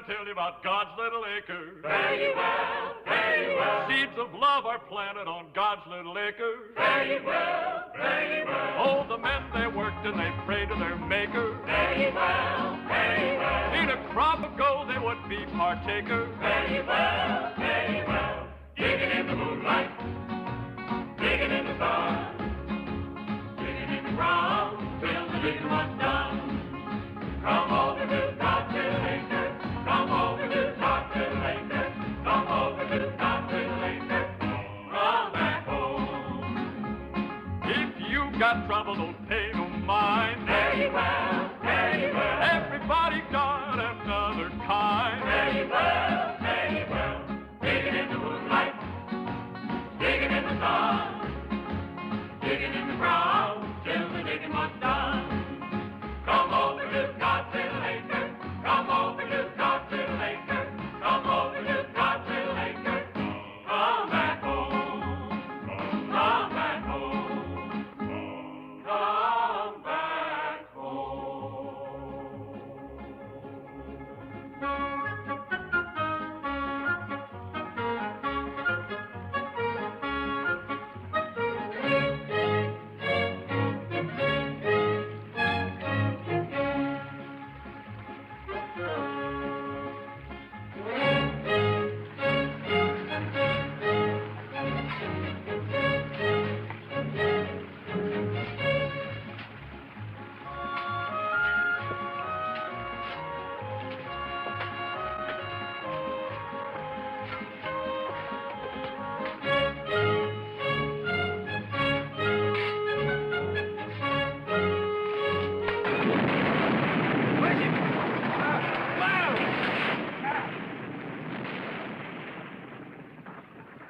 tell you about God's little acre. Fare ye well, fare ye well. Seeds of love are planted on God's little acre. Fare ye well, fare ye well. Oh, the men they worked and they prayed to their Maker. Fare ye well, fare ye well. In a crop of gold they would be partaker. Fare ye well, fare ye well. Digging in the moonlight, digging in the sun, digging in the ground till the digging was done. Come over to God's little acre. Come over to God's little acre. Come over to God's little acre. Come back home. If you got trouble, don't pay no mind. Fare ye well, fare ye well. Everybody got another kind. Fare ye well, fare ye well. Digging in the moonlight, digging in the sun, digging in the ground till the digging was done. Come over to God's little acre. Come over to God's little acre. Come over to God's little acre. Come back home. Come back home. Come back home.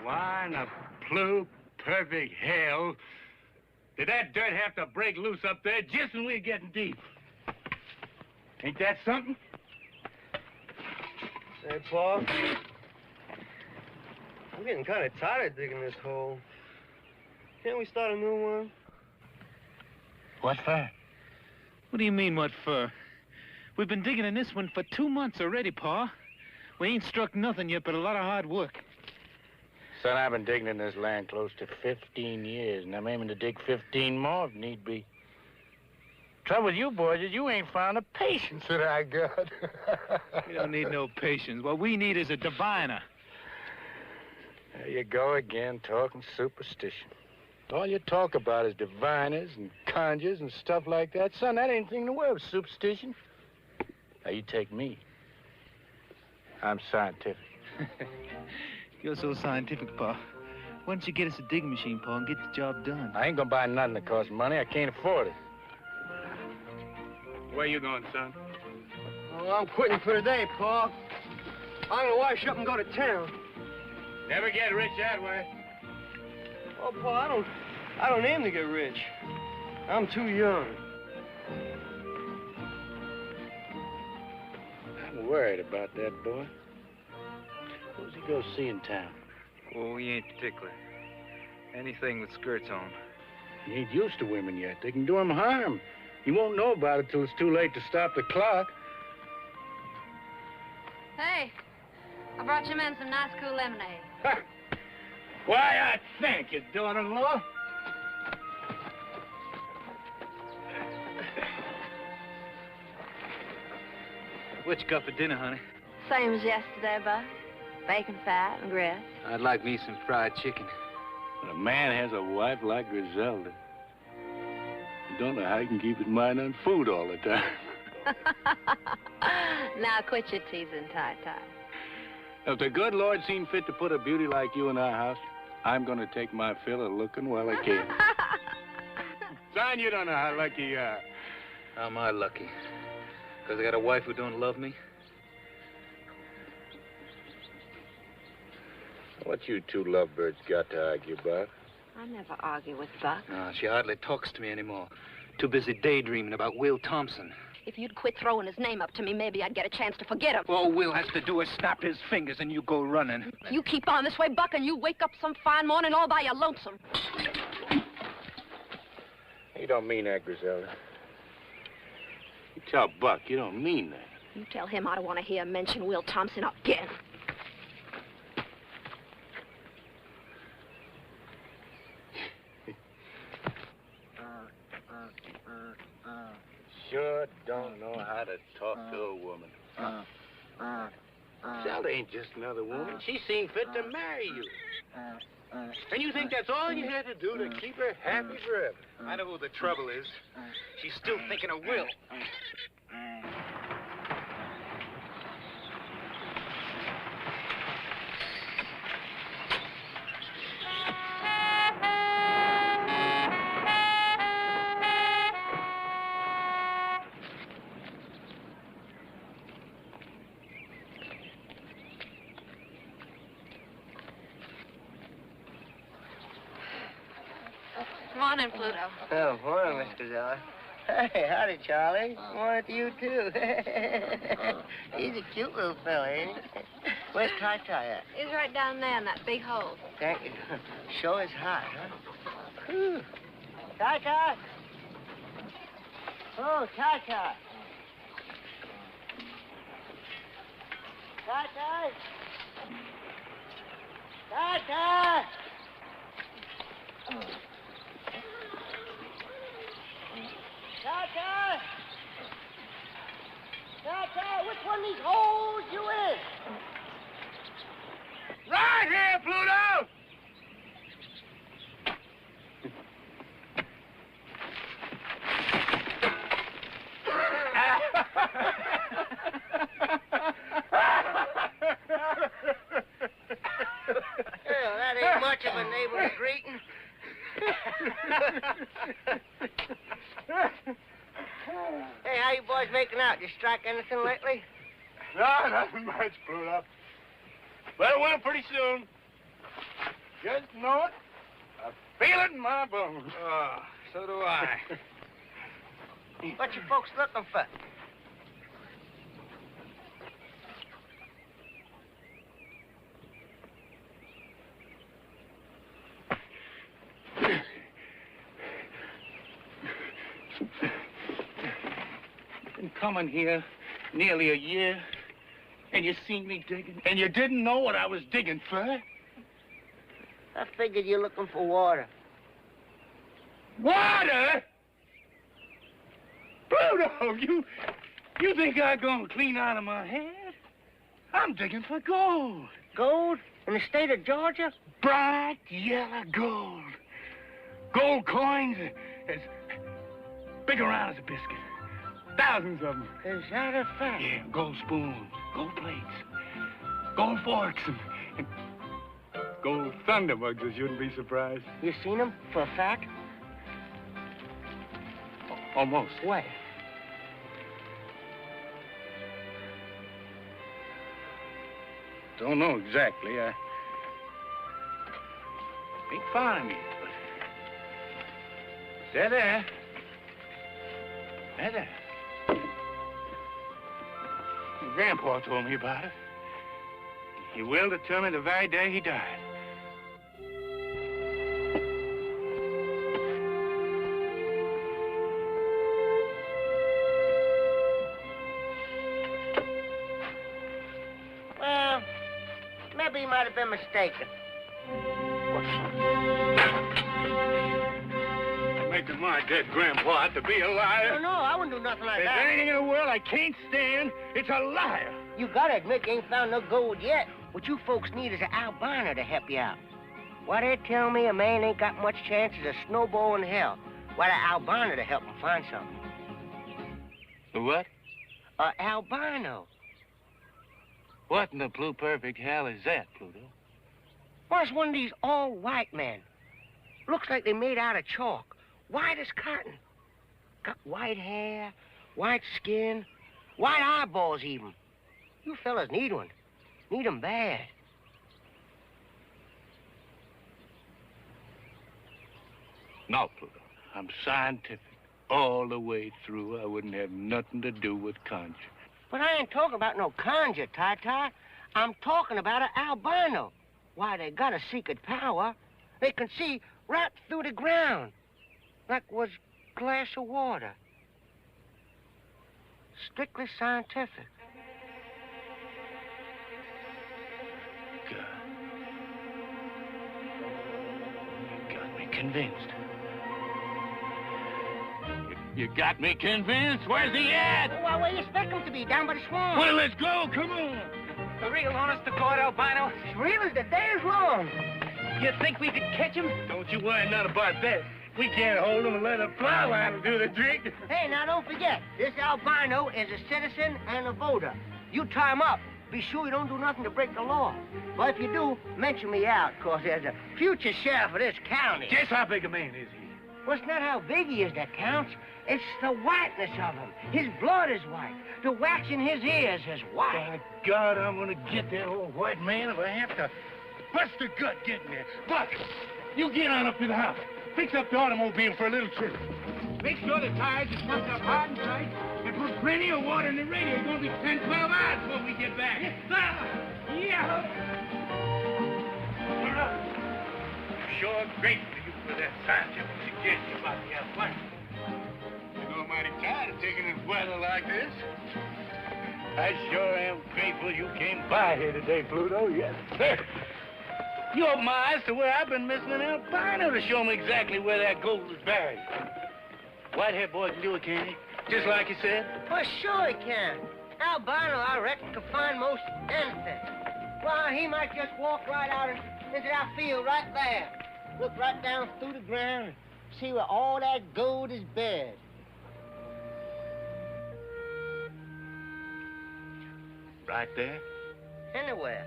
Why in the perfect hell did that dirt have to break loose up there just when we were getting deep? Ain't that something? Say, Paul, I'm getting kind of tired of digging this hole. Can't we start a new one? What for? What do you mean, what for? We've been digging in this one for 2 months already, Pa. We ain't struck nothing yet but a lot of hard work. Son, I've been digging in this land close to 15 years, and I'm aiming to dig 15 more if need be. Trouble with you boys is you ain't found the patience that I got. We don't need no patience. What we need is a diviner. There you go again, talking superstition. All you talk about is diviners and conjures and stuff like that. Son, that ain't anything in the world with superstition. Now, you take me. I'm scientific. You're so scientific, Pa. Why don't you get us a digging machine, Pa, and get the job done? I ain't gonna buy nothing that costs money. I can't afford it. Where you going, son? Oh, I'm quitting for today, Paul. I'm gonna wash up and go to town. Never get rich that way. Oh, Paul, I don't aim to get rich. I'm too young. I'm worried about that boy. Who's he go see in town? Oh, he ain't particular. Anything with skirts on. He ain't used to women yet. They can do him harm. He won't know about it till it's too late to stop the clock. Hey, I brought you men some nice cool lemonade. Ha! Why, I thank you, daughter-in-law. What you got for dinner, honey? Same as yesterday, Buck. Bacon fat and grits. I'd like me some fried chicken. When a man has a wife like Griselda, you don't know how he can keep his mind on food all the time. Now quit your teasing, Ty. If the good Lord seen fit to put a beauty like you in our house, I'm going to take my fill of looking while I can. Son, you don't know how lucky you are. How am I lucky? Because I got a wife who don't love me? What you two lovebirds got to argue about? I never argue with Buck. No, she hardly talks to me anymore. Too busy daydreaming about Will Thompson. If you'd quit throwing his name up to me, maybe I'd get a chance to forget him. All Will has to do is snap his fingers and you go running. You keep on this way, Buck, and you wake up some fine morning all by your lonesome. You don't mean that, Griselda. You tell Buck you don't mean that. You tell him I don't want to hear him mention Will Thompson again. Sure don't know how to talk to a woman. Zelda ain't just another woman. She seen fit to marry you. And you think that's all you had to do to keep her happy forever? I know who the trouble is. She's still thinking of Will. Morning, Pluto. Oh, morning, Mr. Zeller. Hey, howdy, Charlie. Morning to you, too. He's a cute little fella, ain't he? Where's Ty-Ty at? He's right down there in that big hole. Thank you. Sure is hot, huh? Whew. Ty-Ty! Oh, Ty-Ty! Ty-Ty! Ty-Ty! Ty-Ty! Ty-Ty, which one of these holes you in? Right here, Pluto! Well, that ain't much of a neighborly greeting. Hey, how you boys making out? You strike anything lately? No, nothing much, Pluto. Better win pretty soon. Just know it. I feel it in my bones. Oh, so do I. What you folks looking for? Been coming here nearly a year, and you seen me digging, and you didn't know what I was digging for. I figured you're looking for water. Water? Pluto, you think I'm gonna clean out of my head? I'm digging for gold. Gold? In the state of Georgia? Bright yellow gold. Gold coins as big around as a biscuit. Thousands of them. Is that a fact? Yeah, gold spoons, gold plates, gold forks, and gold thunderbugs, I shouldn't be surprised. You seen them for a fact? Almost. Where? Don't know exactly. I ain't found him yet, but they're there. They're there. Grandpa told me about it. He willed it to me the very day he died. Well, maybe he might have been mistaken. Making my dead grandpa out to be a liar. No, I wouldn't do nothing like There's that. anything in the world I can't stand. It's a liar. You gotta admit you ain't found no gold yet. What you folks need is an albino to help you out. Why, they tell me a man ain't got much chance as a snowball in hell. Why, an albino to help him find something. The what? An albino. What in the blue-perfect hell is that, Pluto? Well, it's one of these all-white men. Looks like they made out of chalk. White as cotton. Got white hair, white skin, white eyeballs even. You fellas need one. Need 'em bad. No, Pluto. I'm scientific all the way through. I wouldn't have nothing to do with conjure. But I ain't talking about no conjure, Ty-Ty. I'm talking about an albino. Why, they got a secret power. They can see right through the ground. Like was glass of water. Strictly scientific. convinced. You got me convinced. Where's he at? Well, where you expect him to be? Down by the swamp. Well, let's go. Come on. The real honest to God, albino. As real as the day is long. You think we could catch him? Don't you worry none about that. We can't hold him and let a plow line do the trick. Hey, now don't forget, this albino is a citizen and a voter. You tie him up. Be sure you don't do nothing to break the law. Well, if you do, mention me out, because there's a future sheriff of this county. Just how big a man is he? Well, it's not how big he is that counts. It's the whiteness of him. His blood is white. The wax in his ears is white. By God, I'm gonna get that old white man if I have to bust a gut getting there. Buck, you get on up to the house. Fix up the automobile for a little trip. Make sure the tires are stuffed up hard and tight, and put plenty of water in the radio. It's gonna be 10, 12 hours before we get back. Yes, sir. Yeah. Sure grateful to you for that scientific suggestion about the albino. I'm mighty tired of taking this weather like this. I sure am grateful you came by here today, Pluto. Yes, sir. You opened my eyes to where I've been missing an albino to show me exactly where that gold was buried. Whitehead boy can do it, can't he? Just like you said? Well, sure he can. Albino, I reckon, can find most anything. Well, he might just walk right out into that field right there. Look right down through the ground and see where all that gold is buried. Right there? Anywhere.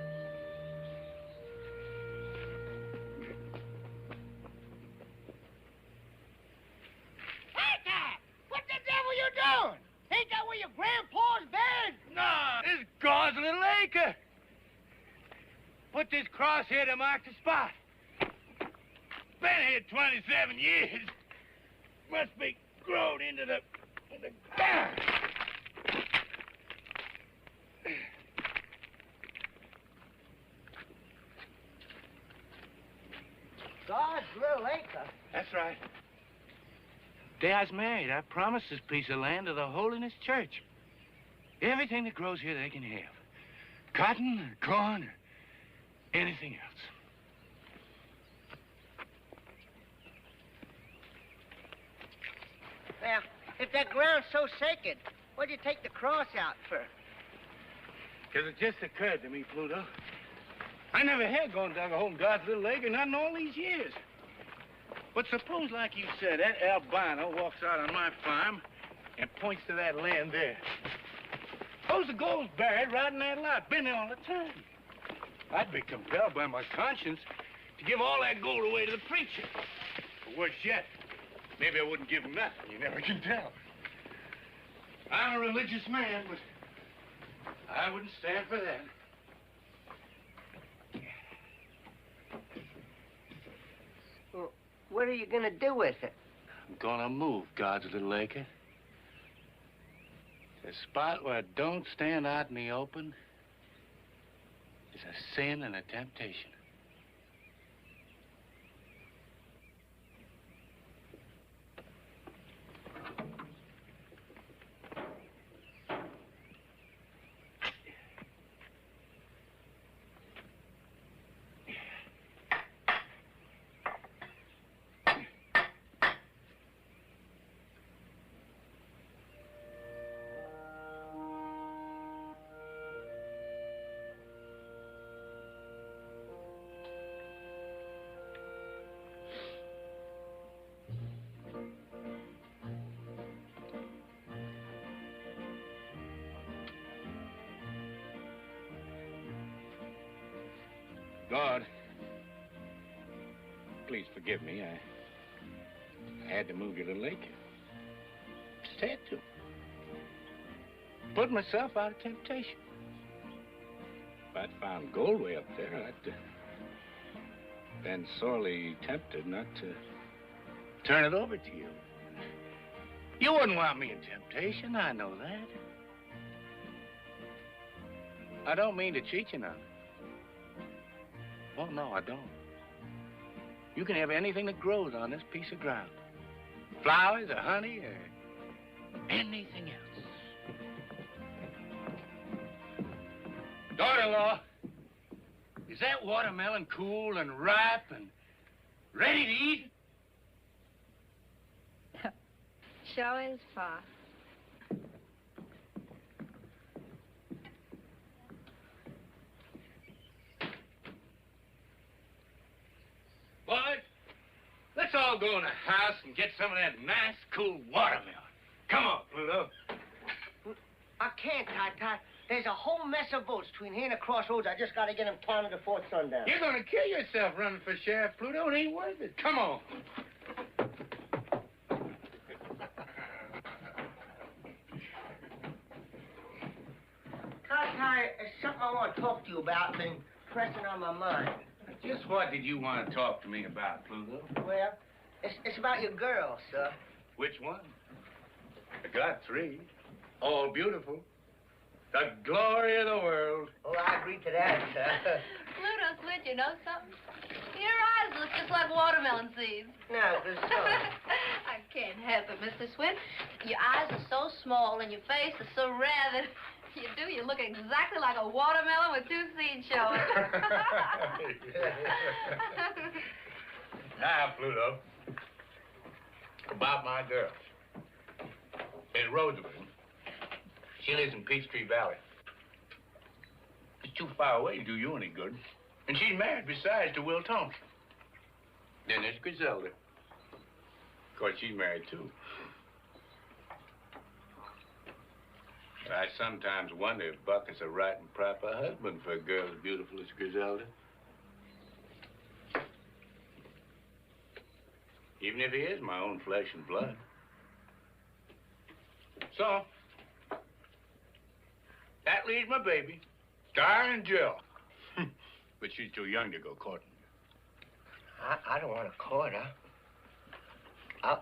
Hey, Ty! What the devil you doing? Ain't that where your grandpa's buried? No, this is God's little acre. Put this crosshair to mark the spot. Been here 27 years. Must be grown into the ground. God's little acre. That's right. Day I was married, I promised this piece of land to the Holiness Church. Everything that grows here they can have. Cotton, or corn, or anything else. Well, if that ground's so sacred, what'd you take the cross out for? Because it just occurred to me, Pluto. I never had gone down a hole in God's little acre, not in all these years. But suppose, like you said, that albino walks out on my farm and points to that land there. Suppose the gold's buried right in that lot. Been there all the time. I'd be compelled by my conscience to give all that gold away to the preacher. Or worse yet, maybe I wouldn't give him nothing. You never can tell. I'm a religious man, but I wouldn't stand for that. Well, what are you gonna do with it? I'm gonna move God's little acre. The spot where it don't stand out in the open is a sin and a temptation. God, please forgive me. I had to move your little acre. Just had to. Put myself out of temptation. If I'd found gold way up there, I'd been sorely tempted not to turn it over to you. You wouldn't want me in temptation, I know that. I don't mean to cheat you now. Oh, no, I don't. You can have anything that grows on this piece of ground. Flowers or honey or anything else. Daughter-in-law, is that watermelon cool and ripe and ready to eat? sure is, Pa. Boys, let's all go in the house and get some of that nice, cool watermelon. Come on, Pluto. I can't, Ty. There's a whole mess of votes between here and the crossroads. I just got to get them counted before sundown. You're going to kill yourself running for sheriff, Pluto. It ain't worth it. Come on. Ty, there's something I want to talk to you about. Been pressing on my mind. Just what did you want to talk to me about, Pluto? Well, it's about your girl, sir. Which one? I got 3. All beautiful. The glory of the world. Oh, I agree to that, sir. Pluto, Switch, you know something? Your eyes look just like watermelon seeds. No, there's so. I can't help it, Mr. Swin. Your eyes are so small and your face is so rare that you look exactly like a watermelon with 2 seeds showing. Now, Pluto, about my girl. In Roosevelt. She lives in Peachtree Valley. It's too far away to do you any good. And she's married, besides, to Will Thompson. Then there's Griselda. Of course, she's married, too. But I sometimes wonder if Buck is a right and proper husband for a girl as beautiful as Griselda. Even if he is my own flesh and blood. So, that leaves my baby, darling Jill. But she's too young to go courting. I don't want to court her.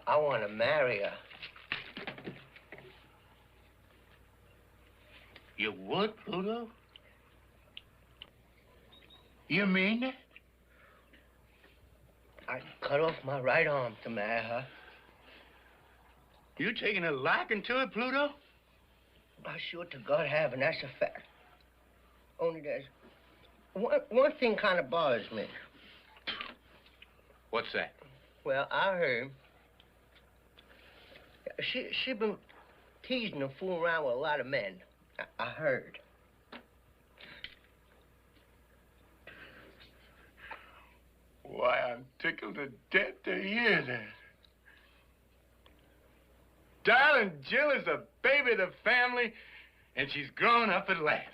I want to marry her. You would, Pluto? You mean that? I'd cut off my right arm to marry her. You taking a liking to it, Pluto? I sure to God have, and that's a fact. Only there's one thing kind of bothers me. What's that? Well, I heard she been teasing and fooling around with a lot of men. I heard. Why, I'm tickled to death to hear that. Darling Jill is the baby of the family, and she's grown up at last.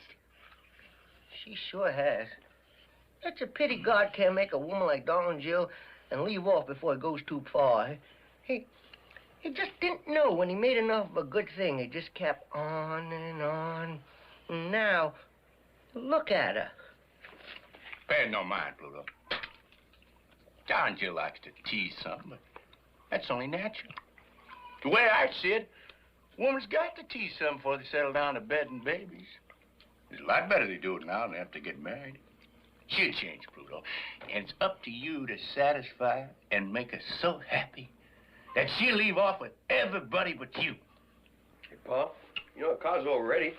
She sure has. It's a pity God can't make a woman like darling Jill and leave off before it goes too far. He just didn't know when he made enough of a good thing. He just kept on and on. And now, look at her. Pay no mind, Pluto. Darling Jill likes to tease something, but that's only natural. The way I see it, woman's got to tease something before they settle down to bed and babies. It's a lot better they do it now than have to get married. She'll change, Pluto. And it's up to you to satisfy her and make her so happy that she'll leave off with everybody but you. Hey, Pa, you know the car's all ready.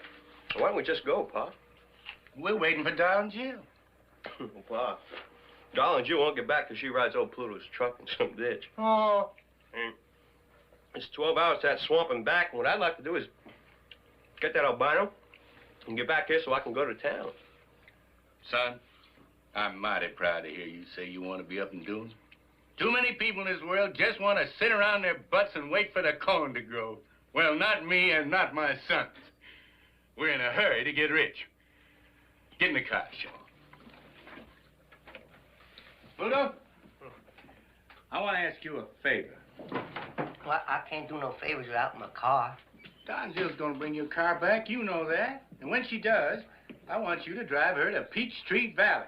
So why don't we just go, Pa? We're waiting for darling Jill. Well, Pa, darling Jill won't get back till she rides old Pluto's truck in some ditch. Oh. And it's 12 hours to that swamp and back, and what I'd like to do is get that albino and get back here so I can go to town. Son, I'm mighty proud to hear you say you want to be up and doing. Too many people in this world just want to sit around their butts and wait for the corn to grow. Well, not me and not my sons. We're in a hurry to get rich. Get in the car, Sean. Pluto, I want to ask you a favor. Well, I can't do no favors without my car. Don Jill's going to bring your car back. You know that. And when she does, I want you to drive her to Peachtree Valley.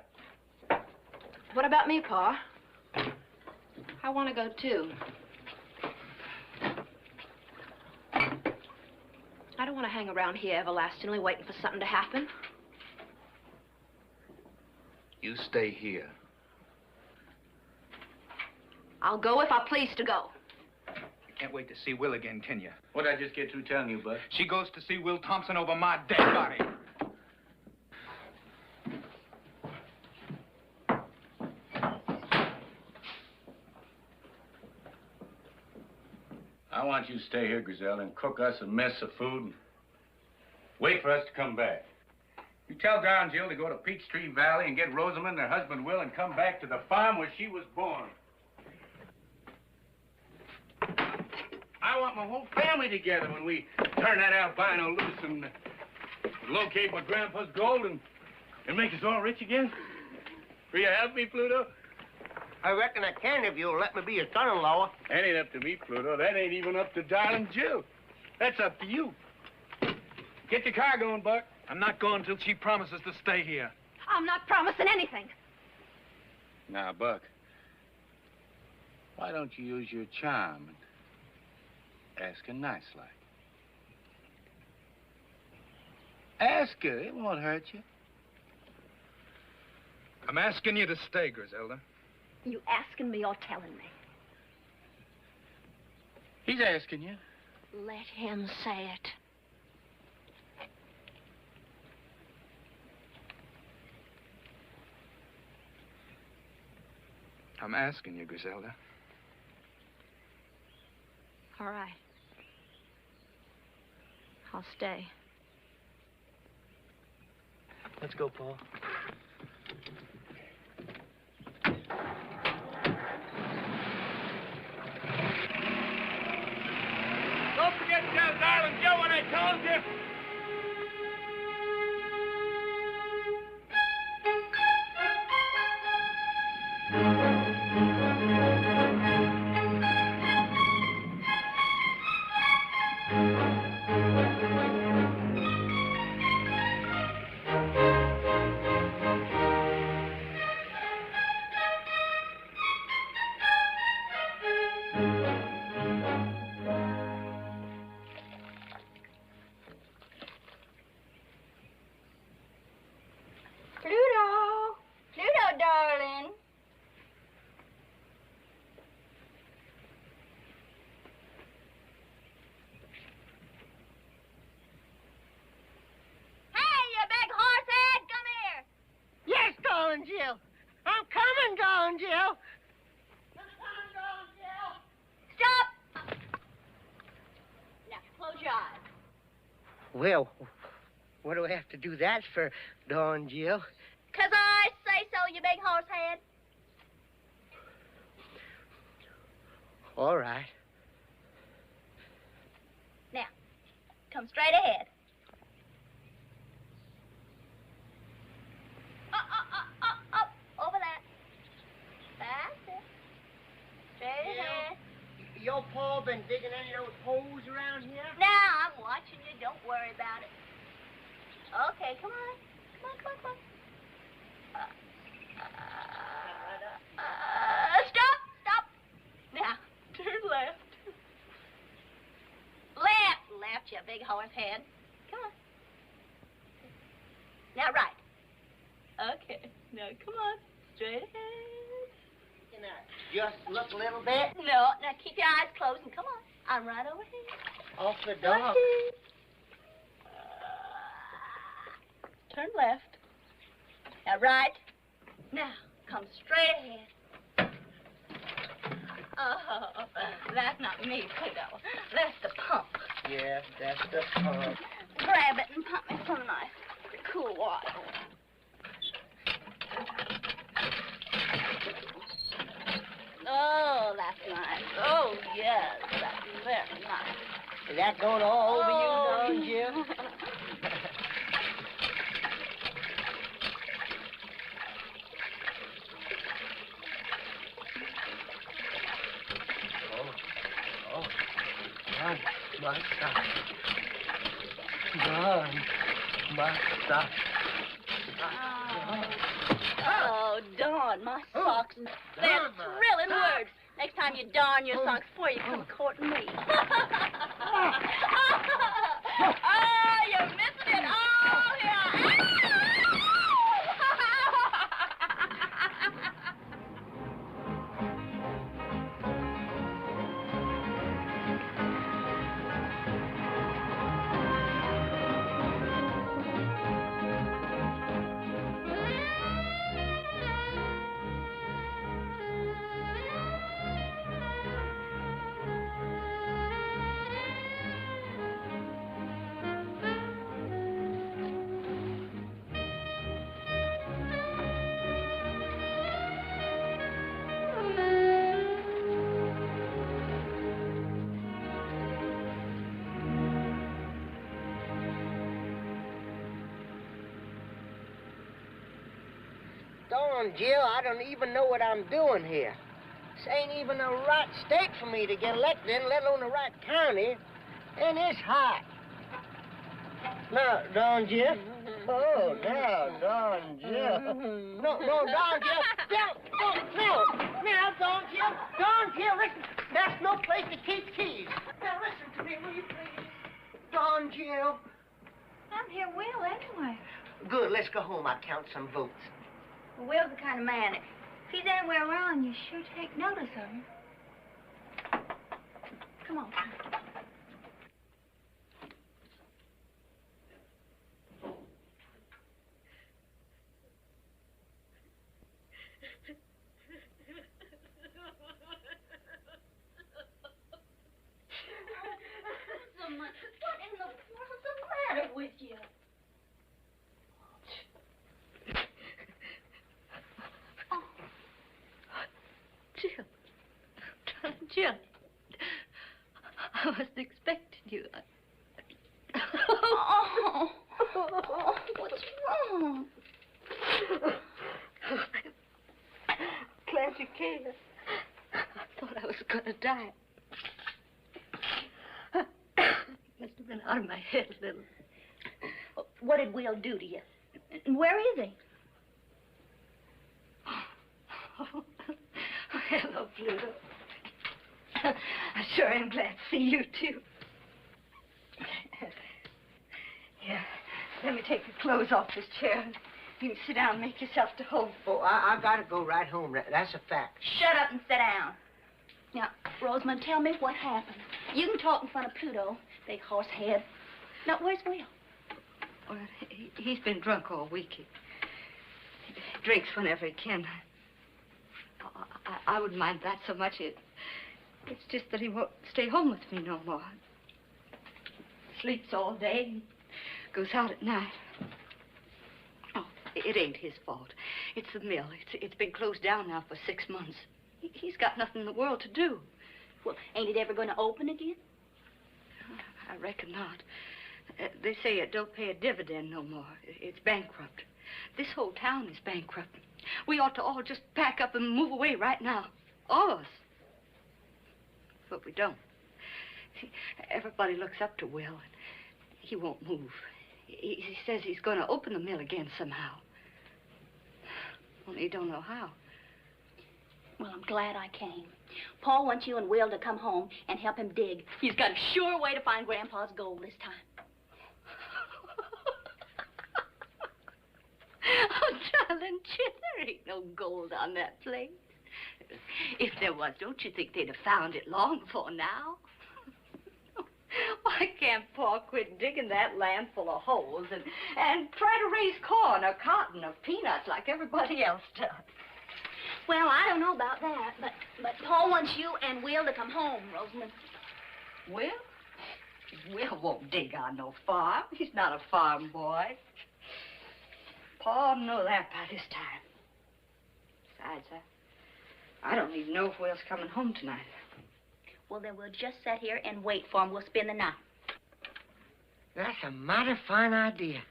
What about me, Pa? I want to go, too. I don't want to hang around here everlastingly waiting for something to happen. You stay here. I'll go if I please to go. You can't wait to see Will again, can you? What'd I just get through telling you, Bud? She goes to see Will Thompson over my dead body. I want you to stay here, Griselda, and cook us a mess of food and wait for us to come back. You tell Don Jill to go to Peachtree Valley and get Rosamond, her husband Will, and come back to the farm where she was born. I want my whole family together when we turn that albino loose and locate my grandpa's gold and make us all rich again. Will you help me, Pluto? I reckon I can if you'll let me be your son-in-law. That ain't up to me, Pluto. That ain't even up to darling Jill. That's up to you. Get your car going, Buck. I'm not going till she promises to stay here. I'm not promising anything. Now, Buck, why don't you use your charm and ask her nice-like? Ask her. It won't hurt you. I'm asking you to stay, Griselda. You asking me or telling me? He's asking you. Let him say it. I'm asking you, Griselda. All right. I'll stay. Let's go, Paul. Don't forget to tell darling Joe what I told you. Pluto, darling. Hey, you big horse head, come here. Yes, darling Jill. I'm coming, darling Jill. Stop. Now, close your eyes. Well, what do I have to do that for, darling Jill? 'Cause I say so, you big horse head. All right. Now, come straight ahead. Up, over that. That's it. Straight ahead. Your Paul been digging any of those holes around here? Now, I'm watching you. Don't worry about it. Okay, come on. Come on. Stop. Now, turn left. Left, you big horse head. Come on. Now, right. Okay. Now, come on. Straight ahead. Can I just look a little bit? No, now keep your eyes closed and come on. I'm right over here. Off the door. Turn left. Now, right. Now, come straight ahead. Oh, that's not me, Pluto. That's the pump. Yeah, that's the pump. Grab it and pump me some nice, cool water. Oh, that's nice. Oh, yes, that's very nice. Is that going all over you, darling Jill? Oh, darn my socks. They're thrilling words. Next time you darn your socks before you come courting me. Oh, you're missing it all here. Dawn, Jill, I don't even know what I'm doing here. This ain't even the right state for me to get elected in, let alone the right county. And it's hot. Now, Dawn, Jill. Oh, now, Dawn, Jill. No, Dawn, Jill. No, Dawn, Jill. Dawn, Jill, listen. That's no place to keep keys. Now, listen to me, will you please? Dawn, Jill. I'm here, Will, anyway. Good, let's go home. I'll count some votes. Well, Will's the kind of man, if he's anywhere around, you sure take notice of him. Come on. What in the world's the matter with you? Oh. Jill. Jill. I wasn't expecting you. Oh, what's wrong? Glad you came. I thought I was going to die. Must have been out of my head a little. What did Will do to you? Where is he? Oh, hello, Pluto. I sure am glad to see you, too. Here, let me take your clothes off this chair. You can sit down and make yourself to home. Oh, I gotta go right home. That's a fact. Shut up and sit down. Now, Rosamond, tell me what happened. You can talk in front of Pluto, big horse head. Now, where's Will? Well, he's been drunk all week. He drinks whenever he can. I wouldn't mind that so much. It's just that he won't stay home with me no more. Sleeps all day and goes out at night. Oh, it ain't his fault. It's the mill. It's been closed down now for 6 months. He's got nothing in the world to do. Well, ain't it ever going to open again? I reckon not. They say it don't pay a dividend no more. It's bankrupt. This whole town is bankrupt. We ought to all just pack up and move away right now. All of us. But we don't. See, everybody looks up to Will, and he won't move. He says he's going to open the mill again somehow. Only he don't know how. Well, I'm glad I came. Paul wants you and Will to come home and help him dig. He's got a sure way to find Grandpa's gold this time. Oh, darling Jim, there ain't no gold on that place. If there was, don't you think they'd have found it long before now? Why can't Paul quit digging that land full of holes and try to raise corn or cotton or peanuts like everybody else does? Well, I don't know about that, but Paul wants you and Will to come home, Rosamond. Will? Will won't dig on no farm. He's not a farm boy. Paul know that by this time. Besides, I don't even know if Will's coming home tonight. Well, then we'll just sit here and wait for him. We'll spend the night. That's a mighty fine idea.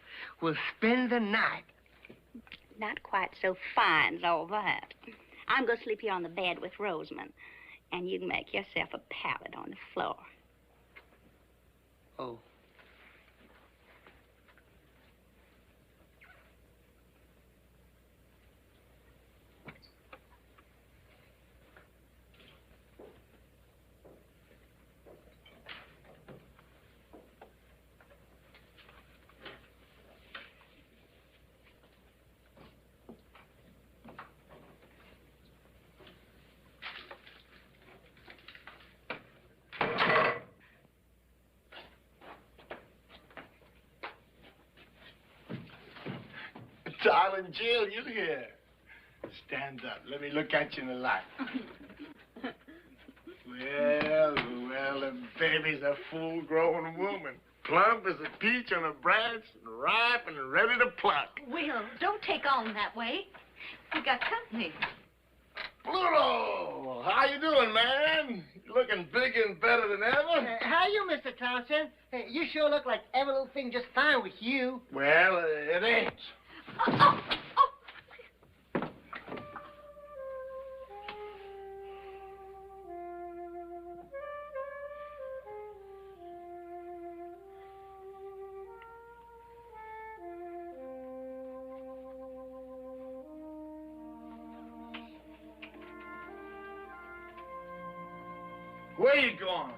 We'll spend the night. Not quite so fine as all that. I'm going to sleep here on the bed with Rosamond, and you can make yourself a pallet on the floor. Oh. Darling Jill, you here. Stand up. Let me look at you in the light. Well, the baby's a full-grown woman. Plump as a peach on a branch, and ripe and ready to pluck. Will, don't take on that way. We got company. Pluto! How you doing, man? You looking bigger and better than ever? How you, Mr. Thompson? You sure look like every little thing just fine with you. Well, it ain't. Where you going?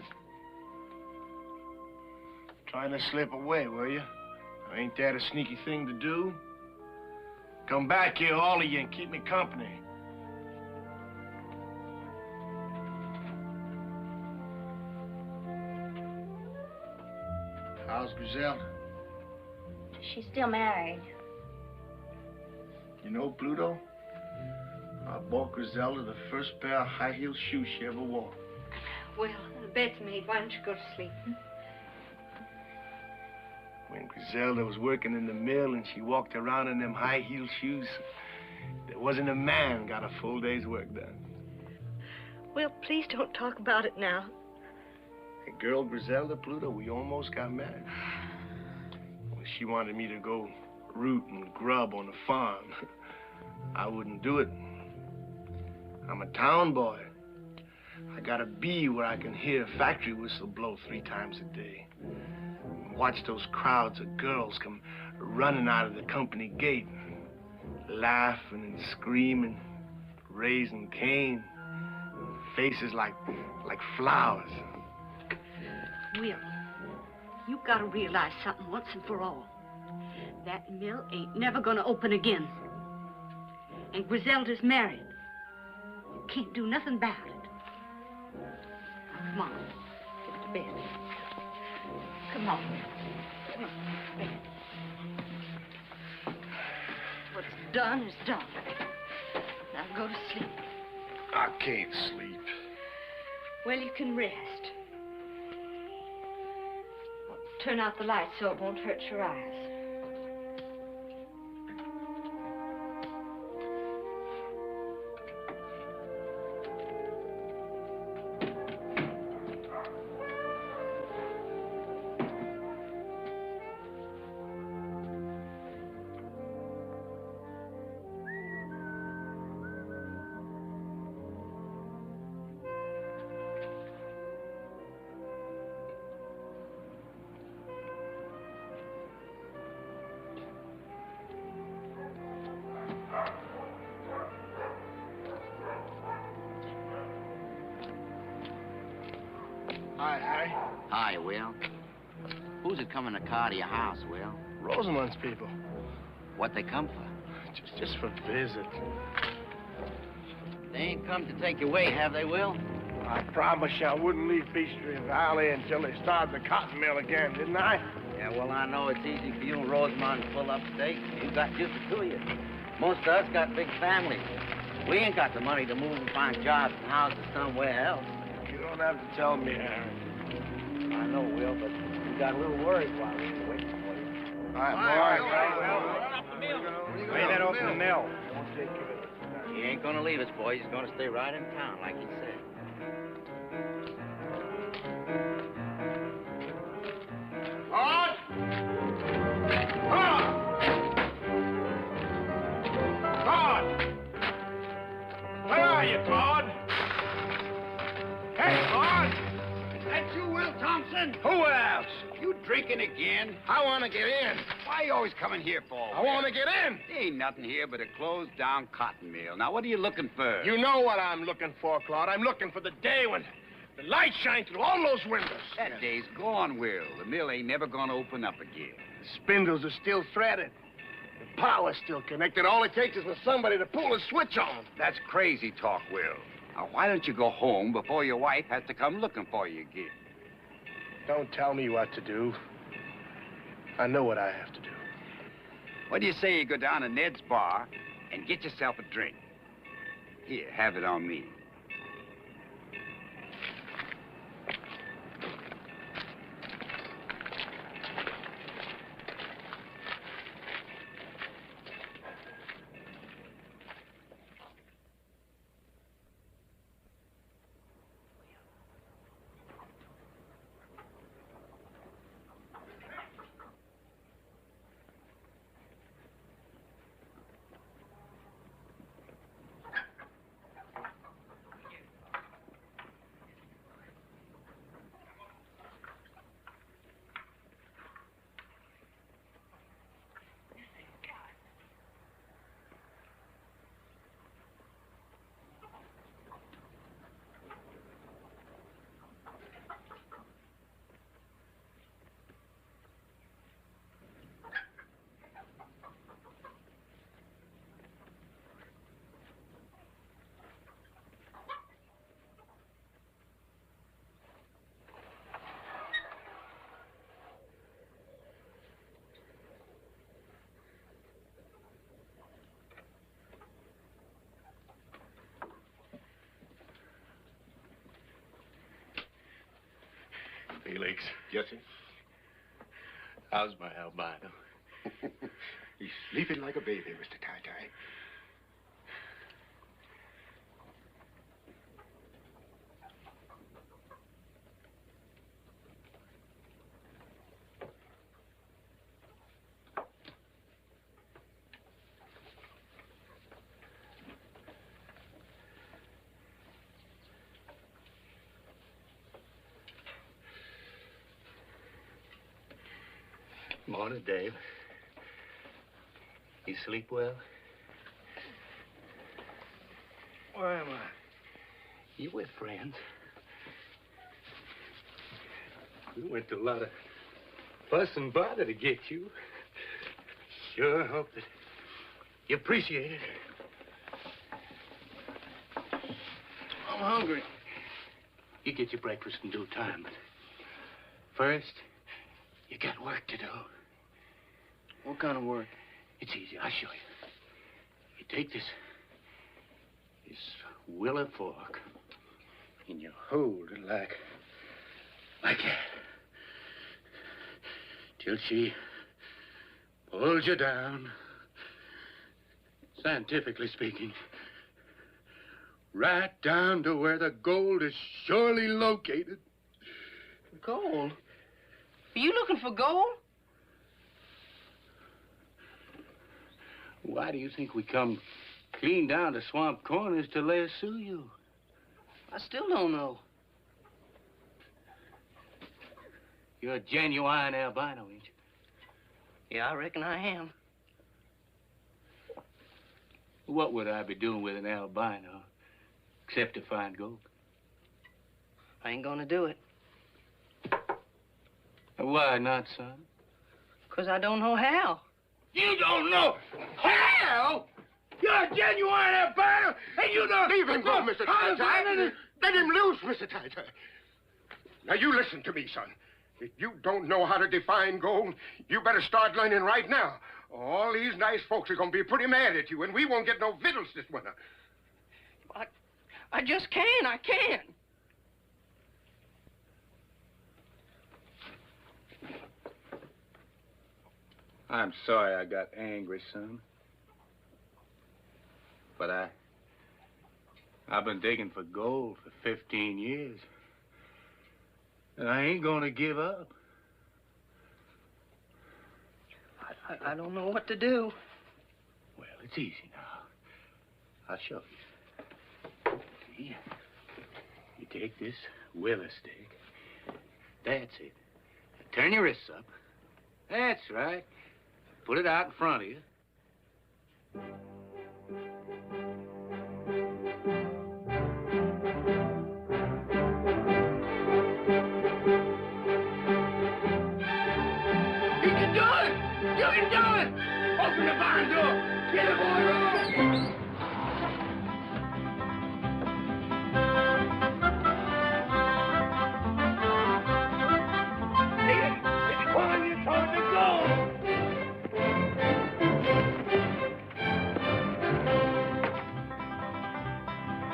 Trying to slip away, were you? Ain't that a sneaky thing to do? Come back here, all of you, and keep me company. How's Griselda? She's still married. You know, Pluto, I bought Griselda the first pair of high-heel shoes she ever wore. Well, the bed's made. Why don't you go to sleep? When Griselda was working in the mill and she walked around in them high-heel shoes, there wasn't a man got a full day's work done. Well, please don't talk about it now. The girl Griselda, Pluto, we almost got married. Well, she wanted me to go root and grub on the farm. I wouldn't do it. I'm a town boy. I gotta be where I can hear a factory whistle blow 3 times a day. Watch those crowds of girls come running out of the company gate, laughing and screaming, raising Cain, faces like flowers. Will, you gotta realize something once and for all. That mill ain't never gonna open again. And Griselda's married. You can't do nothing about it. Now, come on, get to bed. Come on. Come on, bed. What's done is done. Now go to sleep. I can't sleep. Well, you can rest. Turn out the light so it won't hurt your eyes. Hi, Harry. Hi, Will. Who's it coming to car to your house, Will? Rosamond's people. What they come for? Just for a visit. They ain't come to take you away, have they, Will? I promised you I wouldn't leave Peachtree Valley until they started the cotton mill again, didn't I? Yeah, well, I know it's easy for you and Rosamond to pull up stakes. You got just the two of you. Most of us got big families. We ain't got the money to move and find jobs and houses somewhere else. You don't have to tell me, Harry. I know, Will, but we got a little worried while we were waiting for you. All right, boy. Lay that off in the mill. He ain't gonna leave us, boy. He's gonna stay right in town, like he said. Claude! Claude! Claude! Where are you, Claude? Hey, Claude! Is that you, Will Thompson? Who else? You drinking again? I want to get in. Why you always coming here for? I want to get in. There ain't nothing here but a closed-down cotton mill. Now, what are you looking for? You know what I'm looking for, Claude. I'm looking for the day when the light shines through all those windows. That day's gone, Will. The mill ain't never gonna open up again. The spindles are still threaded. The power's still connected. All it takes is for somebody to pull a switch on. That's crazy talk, Will. Now, why don't you go home before your wife has to come looking for you again? Don't tell me what to do. I know what I have to do. What do you say you go down to Ned's bar and get yourself a drink? Here, have it on me. Felix. Jesse? How's my albino? He's sleeping like a baby, Mr. Ty-Ty. Morning, Dave. You sleep well? Where am I? You with friends? We went to a lot of fuss and bother to get you. Sure hope that you appreciate it. I'm hungry. You get your breakfast in due time, but first, you got work to do. What kind of work? It's easy. I'll show you. You take this willow fork, and you hold it like that, till she pulls you down. Scientifically speaking, right down to where the gold is surely located. Gold? Are you looking for gold? Why do you think we come clean down to Swamp Corners to lasso you? I still don't know. You're a genuine albino, ain't you? Yeah, I reckon I am. What would I be doing with an albino except to find gold? I ain't gonna do it. Why not, son? 'Cause I don't know how. You don't know how? You're a genuine albino, and you don't... Leave him go, Mr. Ty-Ty. Let him loose, Mr. Ty-Ty. Now, you listen to me, son. If you don't know how to define gold, you better start learning right now. All these nice folks are going to be pretty mad at you, and we won't get no victuals this winter. I just can't. I can't. I'm sorry I got angry, son. But I've been digging for gold for 15 years. And I ain't gonna give up. I don't know what to do. Well, it's easy now. I'll show you. See? You take this willow stick. That's it. Turn your wrists up. That's right. Put it out in front of you. You can do it! You can do it! Open the barn door! Get a boy room! It's one you told to go!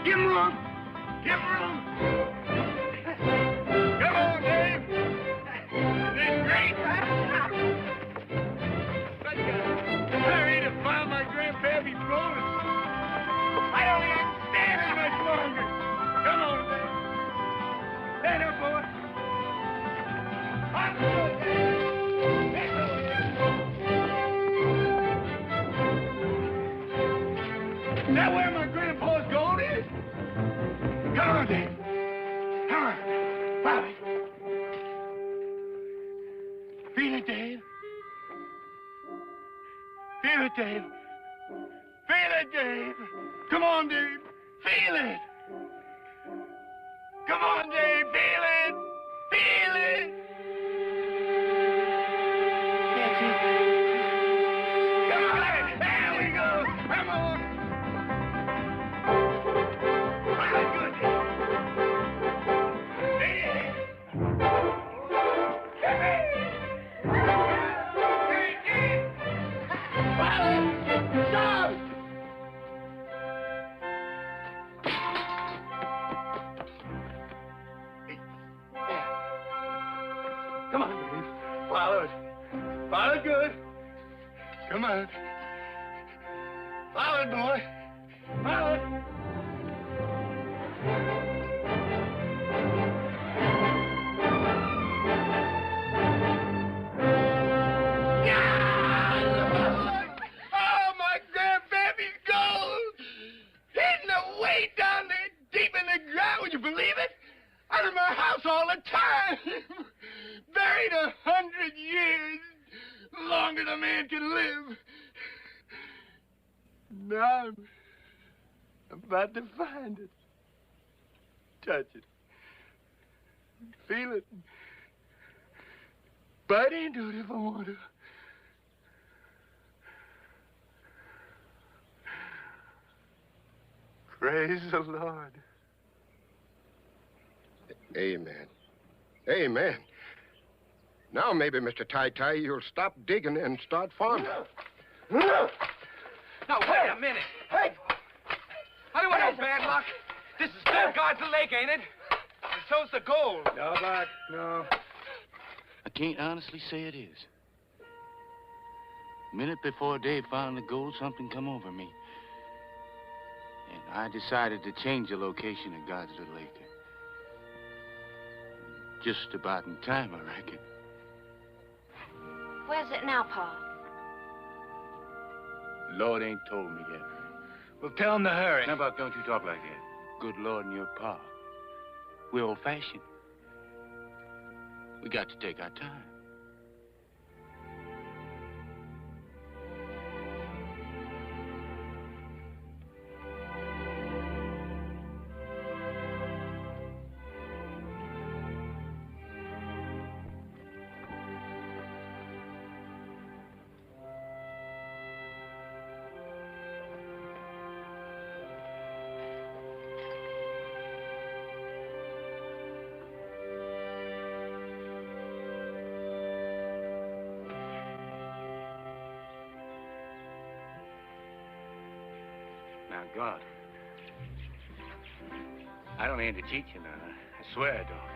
Give him room! Give him room! Come on, Dave! It's great! Hurry to find my grandpappy's clothes. I don't even stand it much longer. Come on, Dave. Stand up, boy. I'm good, Dave. Stand up, Dave. Is that where my grandpa's gold is? Come on, Dave. Come on. Follow me. Feel it, Dave. Feel it, Dave. Feel it, Dave. Come on, Dave. Feel it. Come on, Dave. Feel it. Feel it. That's it. Come on. There we go. Come on. Very good, Dave. Come on. Follow it, boy. Follow it. Oh, my grandbaby's gold! Hidden away down there deep in the ground, would you believe it? Out of my house all the time. Buried 100 years. Longer than a man can live. Now I'm about to find it. Touch it. Feel it. Bite into it if I want to. Praise the Lord. Amen. Amen. Now maybe, Mr. Ty, you'll stop digging and start farming. Now, wait a minute. Hey! I don't want no bad luck. This is still guards the lake, ain't it? And so's the gold. No, Buck, no. I can't honestly say it is. A minute before Dave found the gold, something come over me. And I decided to change the location of God's little acre. Just about in time, I reckon. Where's it now, Pa? Lord ain't told me yet. Well, tell him to hurry. Now, Buck, don't you talk like that. Good Lord and your Pa. We're old-fashioned. We got to take our time. Now, God, I don't aim to cheat you now. I swear I don't.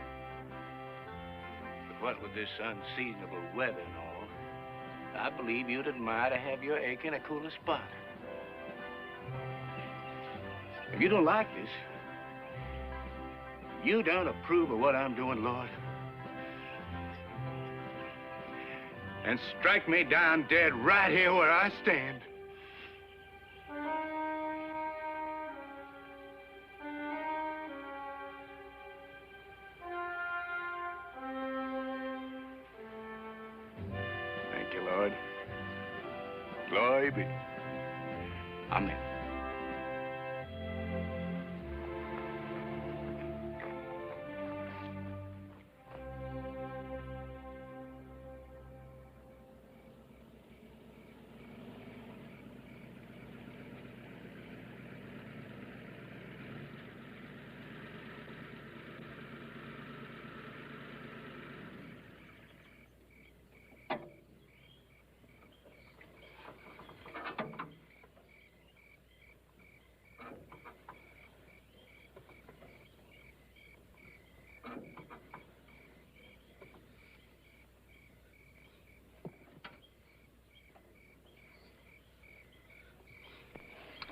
But what with this unseasonable weather and all, I believe you'd admire to have your acre in a cooler spot. If you don't like this, you don't approve of what I'm doing, Lord, and strike me down dead right here where I stand. Thank you, Lord. Glory be. Amen.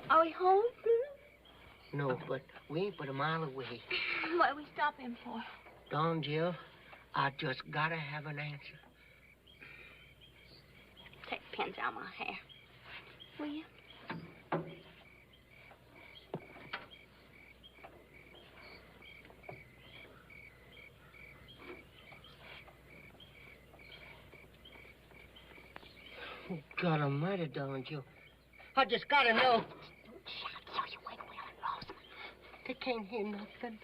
Are we home? No, but we ain't but a mile away. What are we stopping for? Don, Jill, I just gotta have an answer. Take the pins out of my hair. Will you? Oh, God almighty, Don, Jill. I just gotta know. Shout so you wake Will and Rosamond. They can't hear nothing.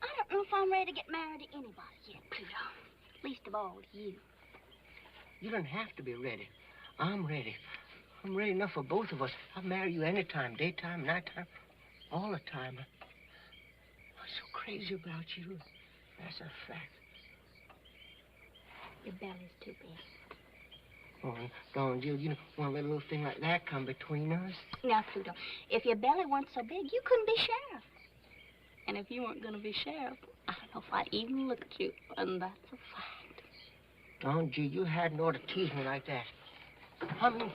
I don't know if I'm ready to get married to anybody yet, Pluto. Least of all you. You don't have to be ready. I'm ready. I'm ready enough for both of us. I'll marry you anytime, daytime, nighttime, all the time. I'm so crazy about you. That's a fact. Your belly's too big. Oh, Don, Jill, you don't want to let a little thing like that come between us. Now, Pluto, if your belly weren't so big, you couldn't be sheriff. And if you weren't going to be sheriff, I don't know if I'd even look at you. And that's a fact. Oh, gee, you hadn't ought to tease me like that. I mean,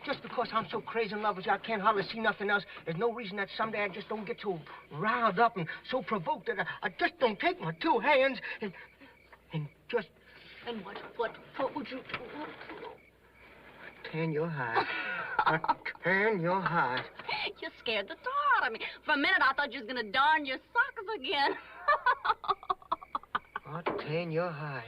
just because I'm so crazy in love with you, I can't hardly see nothing else. There's no reason that someday I just don't get so riled up and so provoked that I just don't take my two hands and just... And what would you do? Tan your hide. Tan your hide. You scared the tar out of me. For a minute, I thought you was going to darn your socks again. I'll tan your hide.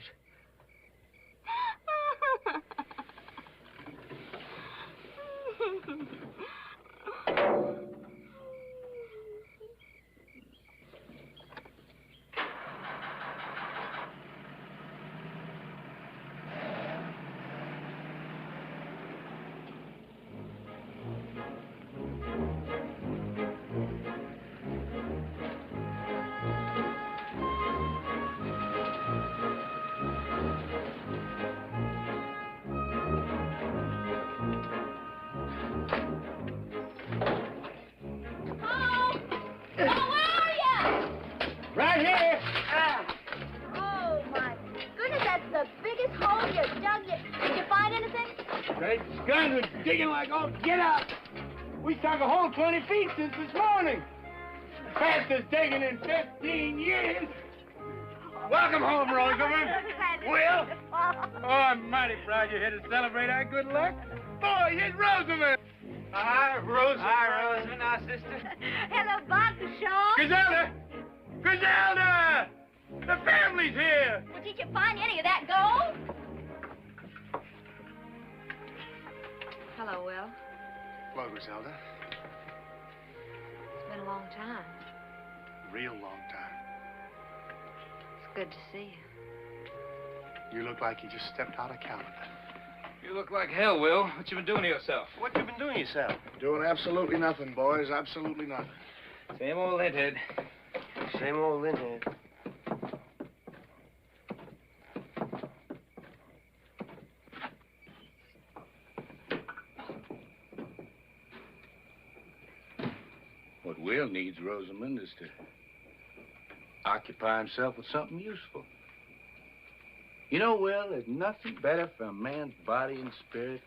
Right here. Oh, my goodness, that's the biggest hole you dug yet. Did you find anything? Great guns was digging like all get out. We sunk a hole 20 feet since this morning. Fastest digging in 15 years. Welcome home, Rosamond. Will? Oh, I'm mighty proud you're here to celebrate our good luck. Boy, here's Rosamond. Hi, Rosamond. Hi, Rosamond, our sister. Hello, Bob and Shaw. Griselda! Griselda! The family's here. Well, did you find any of that gold? Hello, Will. Hello, Griselda. It's been a long time. Real long time. It's good to see you. You look like you just stepped out of calendar. You look like hell, Will. What you been doing to yourself? What you been doing yourself? Doing absolutely nothing, boys. Absolutely nothing. Same old linthead. Same old linthead. What Will needs, Rosamond, is to occupy himself with something useful. You know, Will, there's nothing better for a man's body and spirit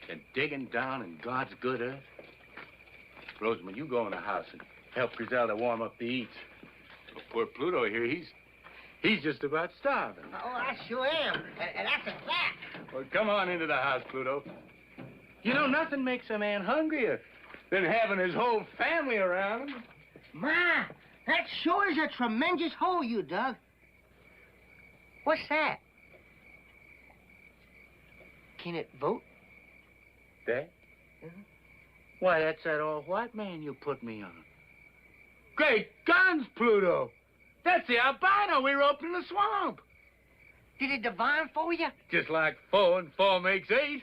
than digging down in God's good earth. Rosamond, you go in the house and help Griselda warm up the eats. Well, poor Pluto here, he's just about starving. Oh, I sure am. And that's a fact. Well, come on into the house, Pluto. You know, nothing makes a man hungrier than having his whole family around him. Ma, that sure is a tremendous hole you dug. What's that? Can it vote? That? Why, that's that old white man you put me on. Great guns, Pluto! That's the albino we roped in the swamp. Did it divine for you? Just like 4 and 4 makes 8.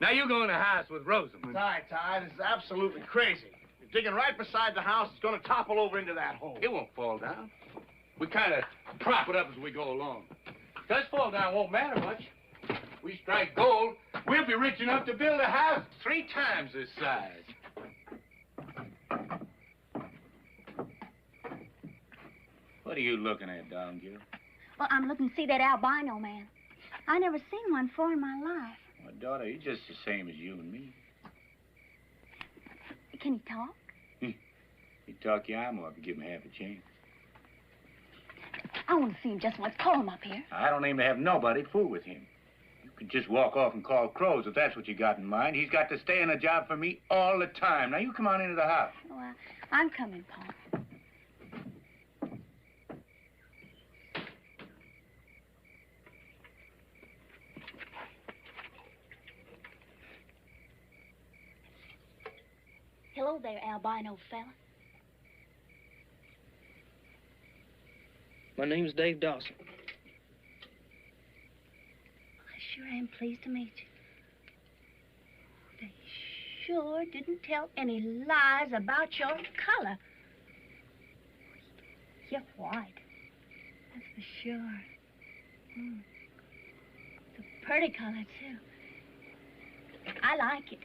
Now you go in the house with Rosamond. Ty, this is absolutely crazy. You're digging right beside the house. It's going to topple over into that hole. It won't fall down. We kind of prop it up as we go along. If it does fall down, it won't matter much. We strike gold, we'll be rich enough to build a house 3 times this size. What are you looking at, down here? Well, I'm looking to see that albino man. I never seen one before in my life. My daughter, he's just the same as you and me. Can he talk? He'd talk your arm off and give him half a chance. I want to see him just once. Call him up here. I don't aim to have nobody fool with him. You can just walk off and call crows if that's what you got in mind. He's got to stay in a job for me all the time. Now, you come on into the house. Oh, I'm coming, Paul. Hello there, albino fella. My name's Dave Dawson. I sure am pleased to meet you. They sure didn't tell any lies about your color. You're white. That's for sure. It's a pretty color, too. I like it.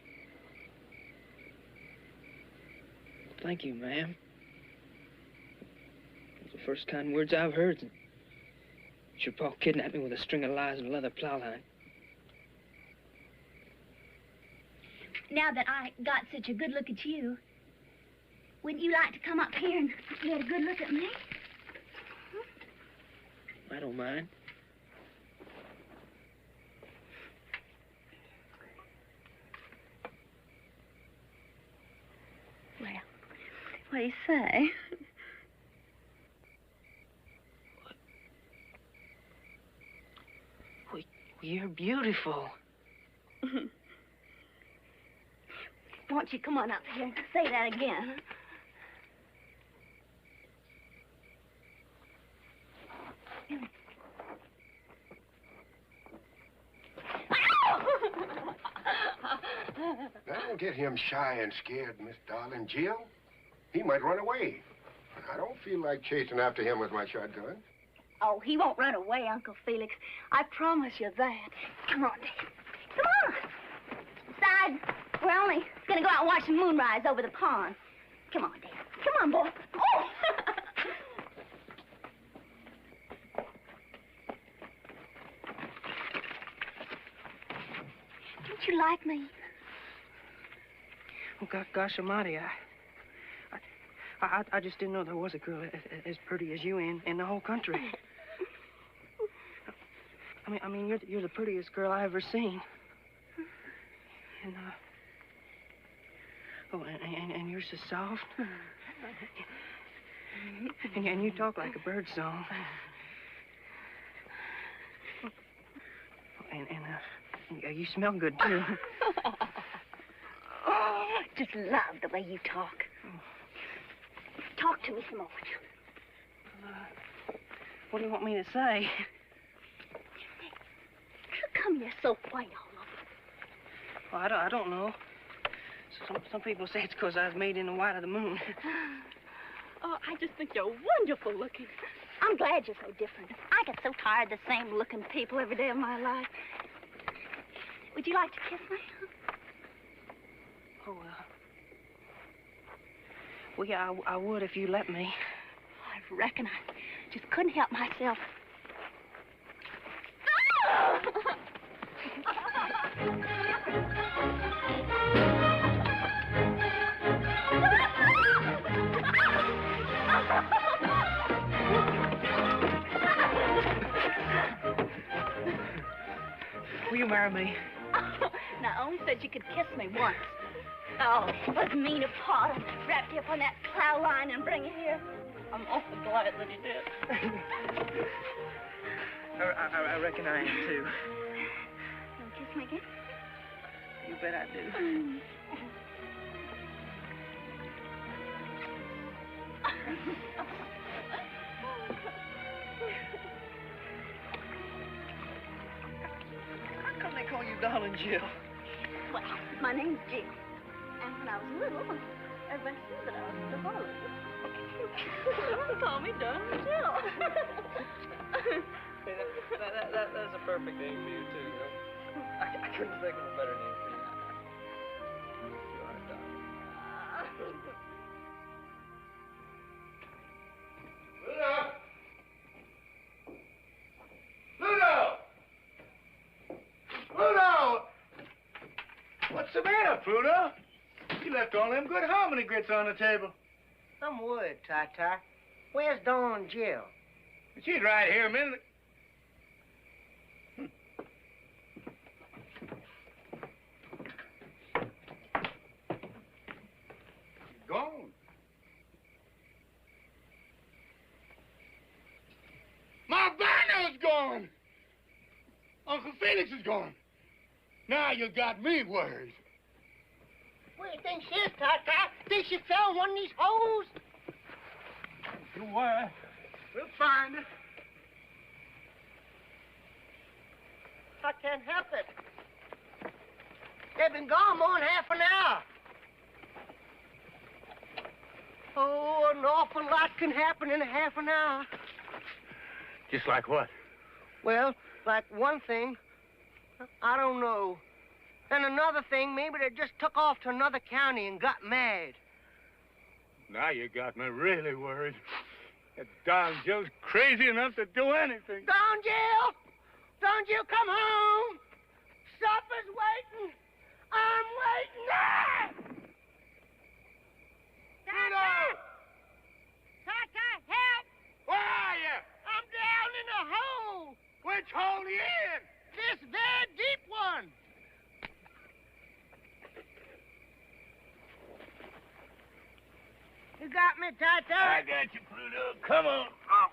Thank you, ma'am. Those are the first kind words I've heard. Your pa kidnapped me with a string of lies and a leather plow line. Now that I got such a good look at you, wouldn't you like to come up here and get a good look at me? I don't mind. Well, what do you say? You're beautiful. Won't you come on up here and say that again? Don't get him shy and scared, Miss Darling Jill. He might run away. And I don't feel like chasing after him with my shotgun. Oh, he won't run away, Uncle Felix. I promise you that. Come on, Dad. Come on. Besides, we're only going to go out and watch the moonrise over the pond. Come on, Dad. Come on, boy. Oh! Don't you like me? Oh, gosh almighty, I just didn't know there was a girl as pretty as you in the whole country. I mean, you're the prettiest girl I ever seen. And, and you're so soft. And you talk like a bird song. And you smell good, too. Oh, I just love the way you talk. Talk to me some more. What do you want me to say? How come you're so white all over? Well, I don't know. Some people say it's because I was made in the white of the moon. Oh, I just think you're wonderful looking. I'm glad you're so different. I get so tired of the same looking people every day of my life. Would you like to kiss me? Oh, well, yeah, I would if you let me. I reckon I just couldn't help myself. Will you marry me? Now, I only said you could kiss me once. Oh, it was mean of Pa to wrap you up on that plow line and bring you here. I'm awful glad that he did. I reckon I am, too. You'll kiss me again? You bet I do. How come they call you Darling Jill? Well, my name's Jill. And when I was little, everybody said that I was the Darling. They call me Darling Jill. Hey, that's a perfect name for you, too, you know? I couldn't think of a better name for you. You are, darling. Pluto! Pluto! What's the matter, Pluto? You left all them good hominy grits on the table. Some word, Ty. Where's Dawn Jill? She's right here a minute. She's gone. My Barno's gone. Uncle Felix is gone. Now you got me worried. Where do you think she is, Ty? Think she fell one of these holes? Don't worry. We'll find her. I can't help it. They've been gone more than half an hour. Oh, an awful lot can happen in a half an hour. Just like what? Well, like one thing, I don't know. And another thing, maybe they just took off to another county and got mad. Now you got me really worried. That darn Jill's crazy enough to do anything. Don Jill! Don Jill, come home! Supper's waiting! I'm waiting! Ah! Tata! Tata, help! Where are you? I'm down in a hole! Which hole are you in? This very deep one! You got me, Tata? I got you, Pluto. Come on. Oh.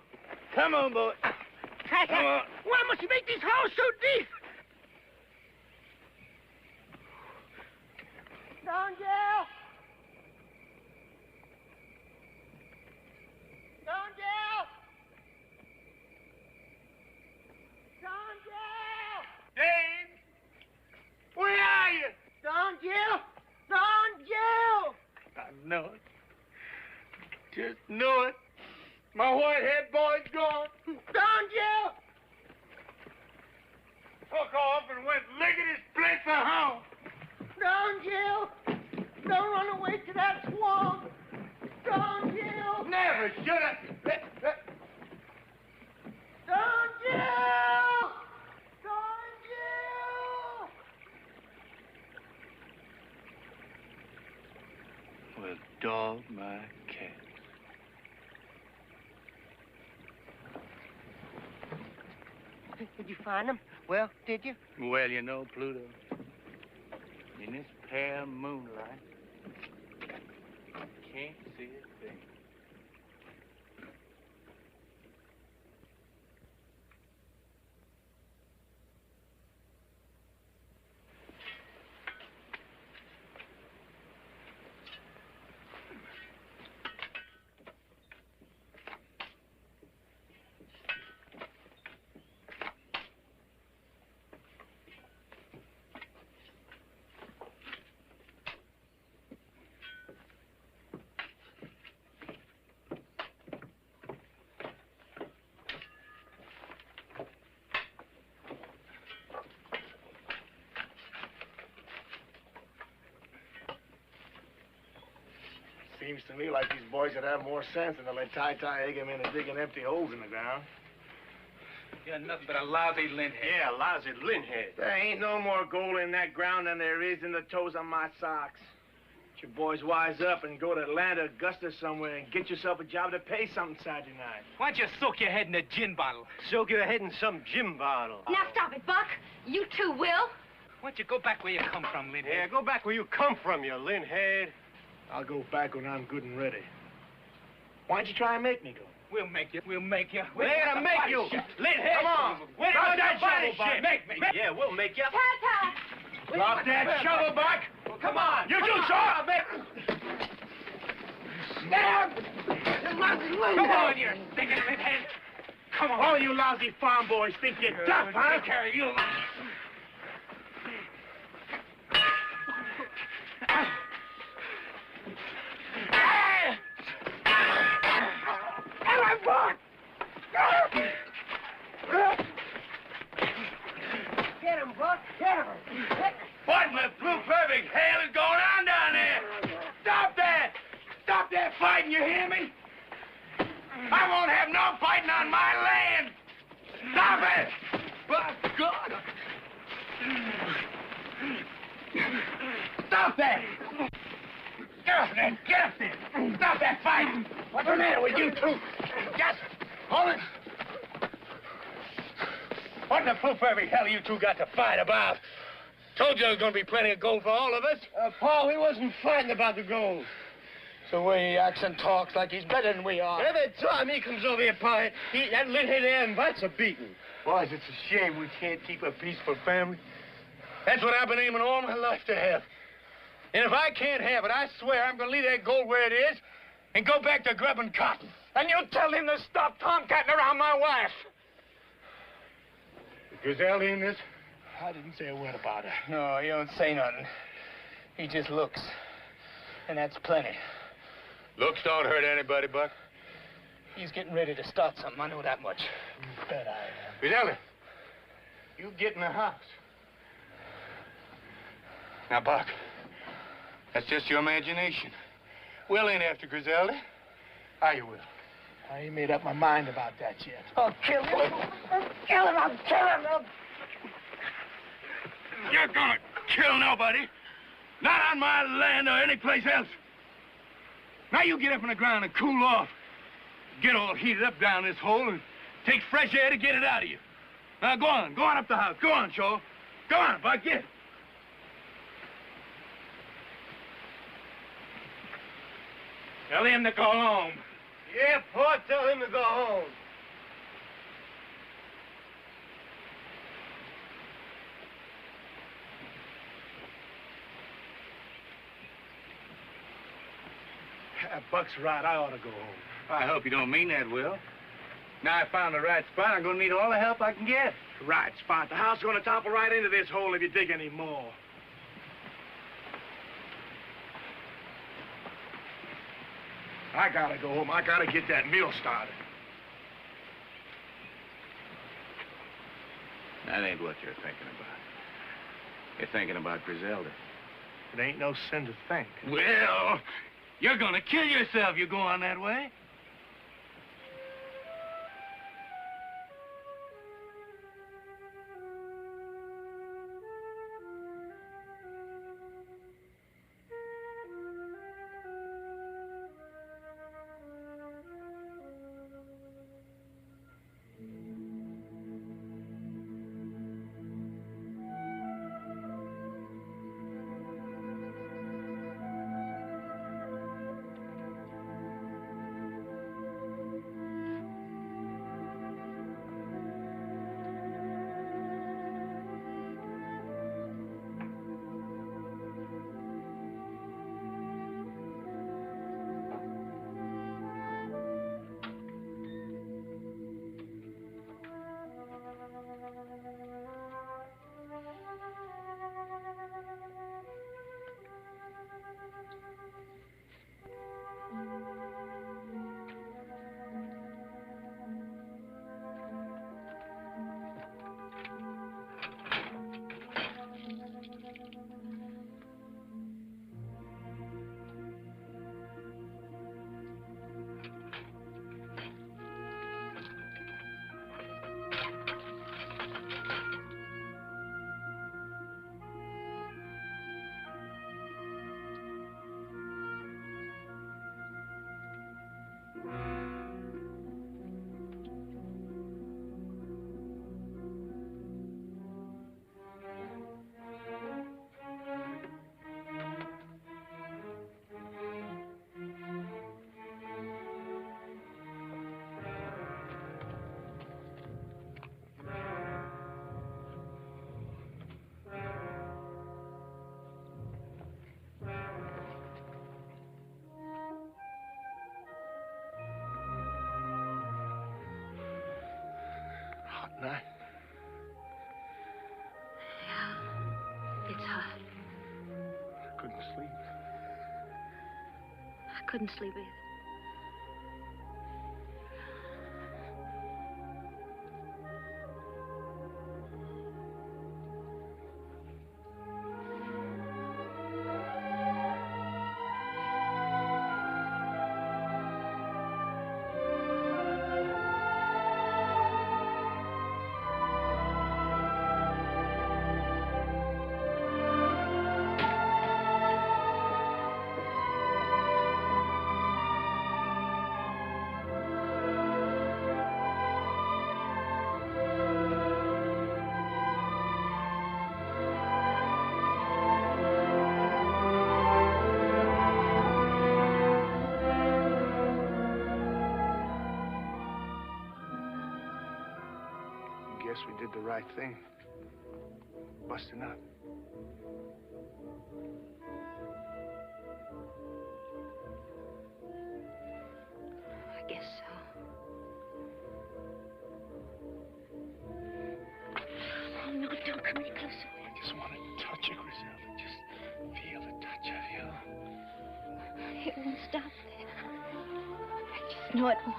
Come on, boy. Tata, Come on. why must you make these holes so deep? Don Jill! Don Jill! Don Jill! Dave! Where are you? Don Jill! Don Jill! I know it. Just knew it. My white-head boy's gone. Don Jill! Took off and went lickety-split for home. Don Jill! Don't run away to that swamp! Don Jill! Never should have. Don Jill! Don Jill! Well, dog my cat. Did you find them? Well, did you? Well, you know, Pluto, in this pale moonlight, you can't see a thing. Seems to me like these boys would have more sense than to let Ty egg him into digging empty holes in the ground. You're nothing but a lousy lint-head. Yeah, lousy lint-head. There ain't no more gold in that ground than there is in the toes on my socks. Get your boys wise up and go to Atlanta, Augusta somewhere and get yourself a job to pay something Saturday night. Why don't you soak your head in a gin bottle? Soak your head in some gin bottle. Now stop it, Buck. You too, Will. Why don't you go back where you come from, lint-head? Yeah, go back where you come from, you lint-head. I'll go back when I'm good and ready. Why don't you try and make me go? We'll make you. We'll make you. We're gonna make you. Lint-head. Come on. Where Drop do you that body shovel, shit? Buck. Make me. Yeah, we'll make you. Tata! Drop that shovel, Buck. Well, come on. You too, Shaw. Come on, you stinking lint-head. Come on. All you lousy farm boys think you're tough, huh? Take care of you. Get him, Buck! Get him! What in the blue perfect hell is going on down there? Stop that! Stop that fighting, you hear me? I won't have no fighting on my land! Stop it! By God! Stop that! Get up there! Get up there! Stop that fight! What's the matter with you two? Just hold it! What in the blue perfect hell you two got to fight about? Told you there was going to be plenty of gold for all of us. Paul, he wasn't fighting about the gold. It's the way he acts and talks like he's better than we are. Every time he comes over here, Pa, that lint-head there invites a beating. Boys, it's a shame we can't keep a peaceful family. That's what I've been aiming all my life to have. And if I can't have it, I swear I'm going to leave that gold where it is and go back to grubbing cotton. And you tell him to stop tomcatting around my wife. Is Griselda in this? I didn't say a word about her. No, he don't say nothing. He just looks. And that's plenty. Looks don't hurt anybody, Buck. He's getting ready to start something. I know that much. Bet I am. Griselda, you get in the house. Now, Buck, that's just your imagination. Will ain't after Griselda. Are you, Will? I ain't made up my mind about that yet. I'll kill him. I'll kill him. I'll kill him. You're gonna kill nobody. Not on my land or any place else. Now you get up on the ground and cool off. Get all heated up down this hole and take fresh air to get it out of you. Now go on up the house. Go on, Shaw. Go on, Buck, get. Tell him to go home. Yeah, Pa, tell him to go home. Buck's right. I ought to go home. I hope you don't mean that, Will. Now I found the right spot. I'm gonna need all the help I can get. Right spot. The house is gonna topple right into this hole if you dig any more. I gotta go home. I gotta get that mill started. That ain't what you're thinking about. You're thinking about Griselda. It ain't no sin to think. Well, you're gonna kill yourself if you go on that way. Night. Yeah, it's hot. I couldn't sleep. I couldn't sleep either. Guess we did the right thing. Busting up. I guess so. Oh, no, don't come any closer. I just want to touch you, Griselda. Just feel the touch of you. It won't stop there. I just know it won't.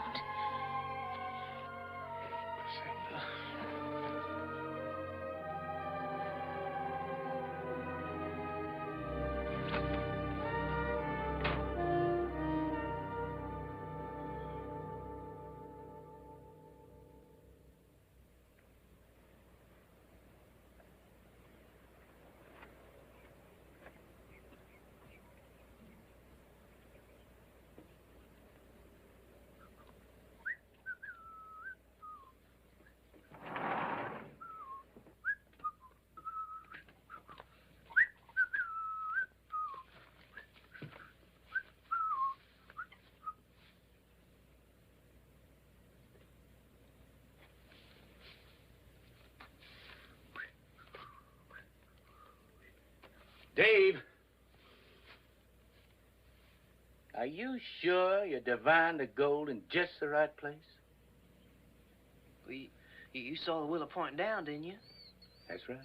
Dave. Are you sure you divined the gold in just the right place? Well, you saw the willow pointing down, didn't you? That's right.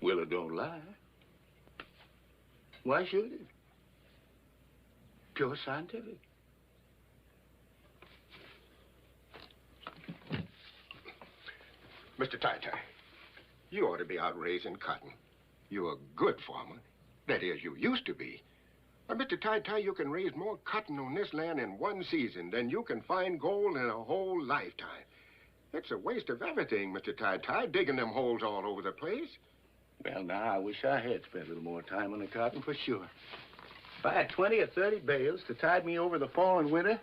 Willow don't lie. Why should it? Pure scientific. Mr. Ty, you ought to be out raising cotton. You're a good farmer. That is, you used to be. But Mr. Ty, you can raise more cotton on this land in one season than you can find gold in a whole lifetime. It's a waste of everything, Mr. Ty, digging them holes all over the place. Well, now, I wish I had spent a little more time on the cotton, for sure. If I had 20 or 30 bales to tide me over the fall and winter,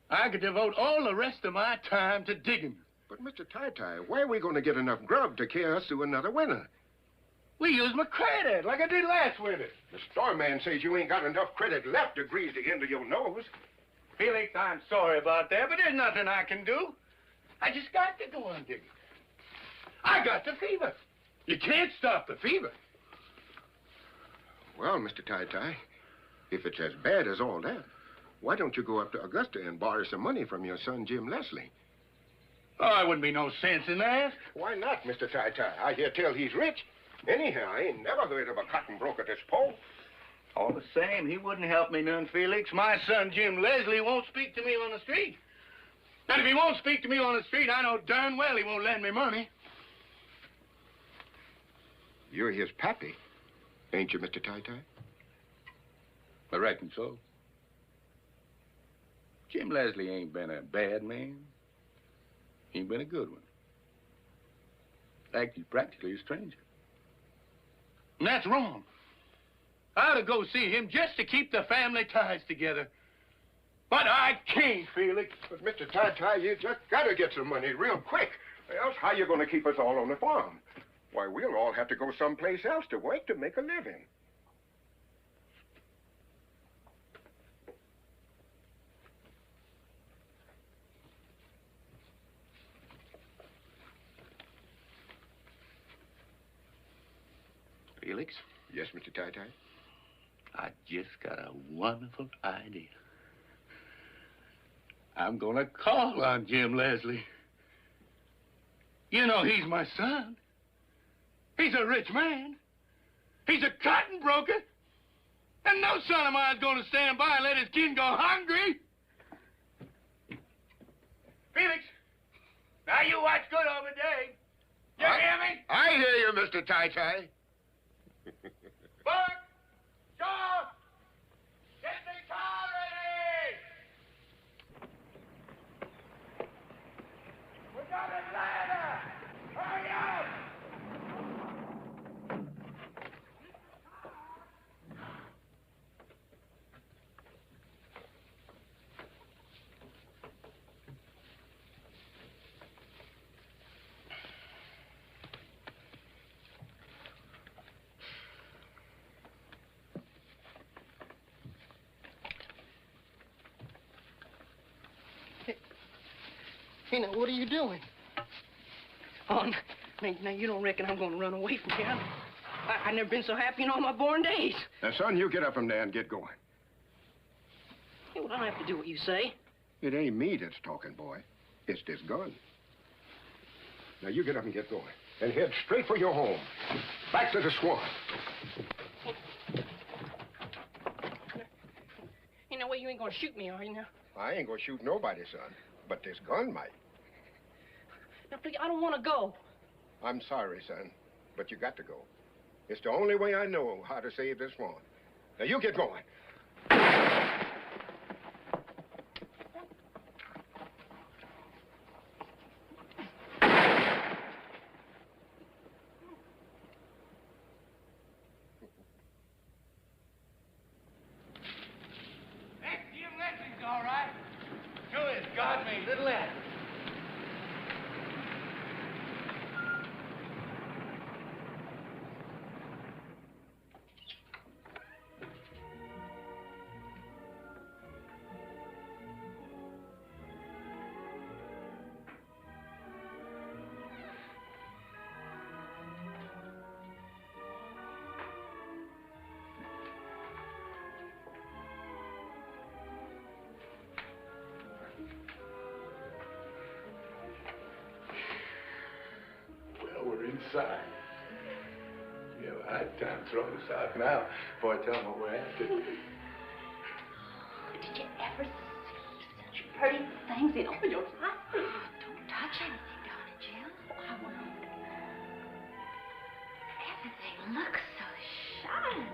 I could devote all the rest of my time to digging. But, Mr. Ty, where are we going to get enough grub to carry us through another winter? We use my credit, like I did last winter. The store man says you ain't got enough credit left to grease the end of your nose. Felix, I'm sorry about that, but there's nothing I can do. I just got to go on digging. I got the fever. You can't stop the fever. Well, Mr. Ty, if it's as bad as all that, why don't you go up to Augusta and borrow some money from your son, Jim Leslie? Oh, there wouldn't be no sense in that. Why not, Mr. Ty? I hear tell he's rich. Anyhow, I ain't never heard of a cotton broker this poor. All the same, he wouldn't help me none, Felix. My son, Jim Leslie, won't speak to me on the street. And if he won't speak to me on the street, I know darn well he won't lend me money. You're his pappy, ain't you, Mr. Ty? I reckon so. Jim Leslie ain't been a bad man. He ain't been a good one. In fact, he's practically a stranger. And that's wrong. I ought to go see him just to keep the family ties together. But I can't, Felix. But, Mr. Ty, you just got to get some money real quick. Else, how you going to keep us all on the farm? Why, we'll all have to go someplace else to work to make a living. Felix? Yes, Mr. Ty? I just got a wonderful idea. I'm gonna call on Jim Leslie. You know, he's my son. He's a rich man. He's a cotton broker. And no son of mine's gonna stand by and let his kin go hungry. Felix, now you watch good over Dave. You hear me? I hear you, Mr. Ty. Buck! Shaw! Get the car ready! We got a ladder! Hurry up! Hey, now, what are you doing? Oh, now you don't reckon I'm going to run away from here? I've never been so happy in all my born days. Now, son, you get up from there and get going. Hey, well, I don't have to do what you say. It ain't me that's talking, boy. It's this gun. Now, you get up and get going. And head straight for your home. Back to the swamp. Hey, now, wait, you ain't going to shoot me, are you, now? I ain't gonna shoot nobody, son. But this gun might. Now, please, I don't want to go. I'm sorry, son, but you got to go. It's the only way I know how to save this swamp. Now, you get going. All right. Sure is God made little Acre. inside. You have a hard time throwing us out now before I tell them what we're after. Did you ever see such pretty things in all your life? Don't touch anything, darling Jill. I won't. Everything looks so shiny.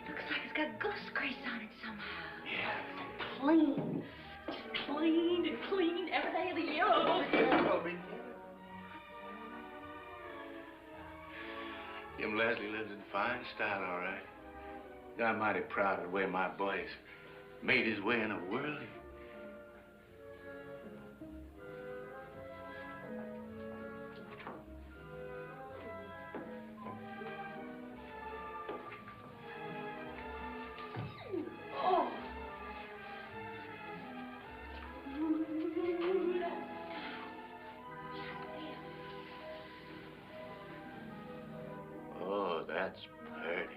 Looks like it's got goose grease on it somehow. Yeah. So clean. Just cleaned and cleaned every day of the year. Oh, Jim Leslie lives in fine style, all right. I'm mighty proud of the way my boy's made his way in the world. Oh. Oh, that's pretty.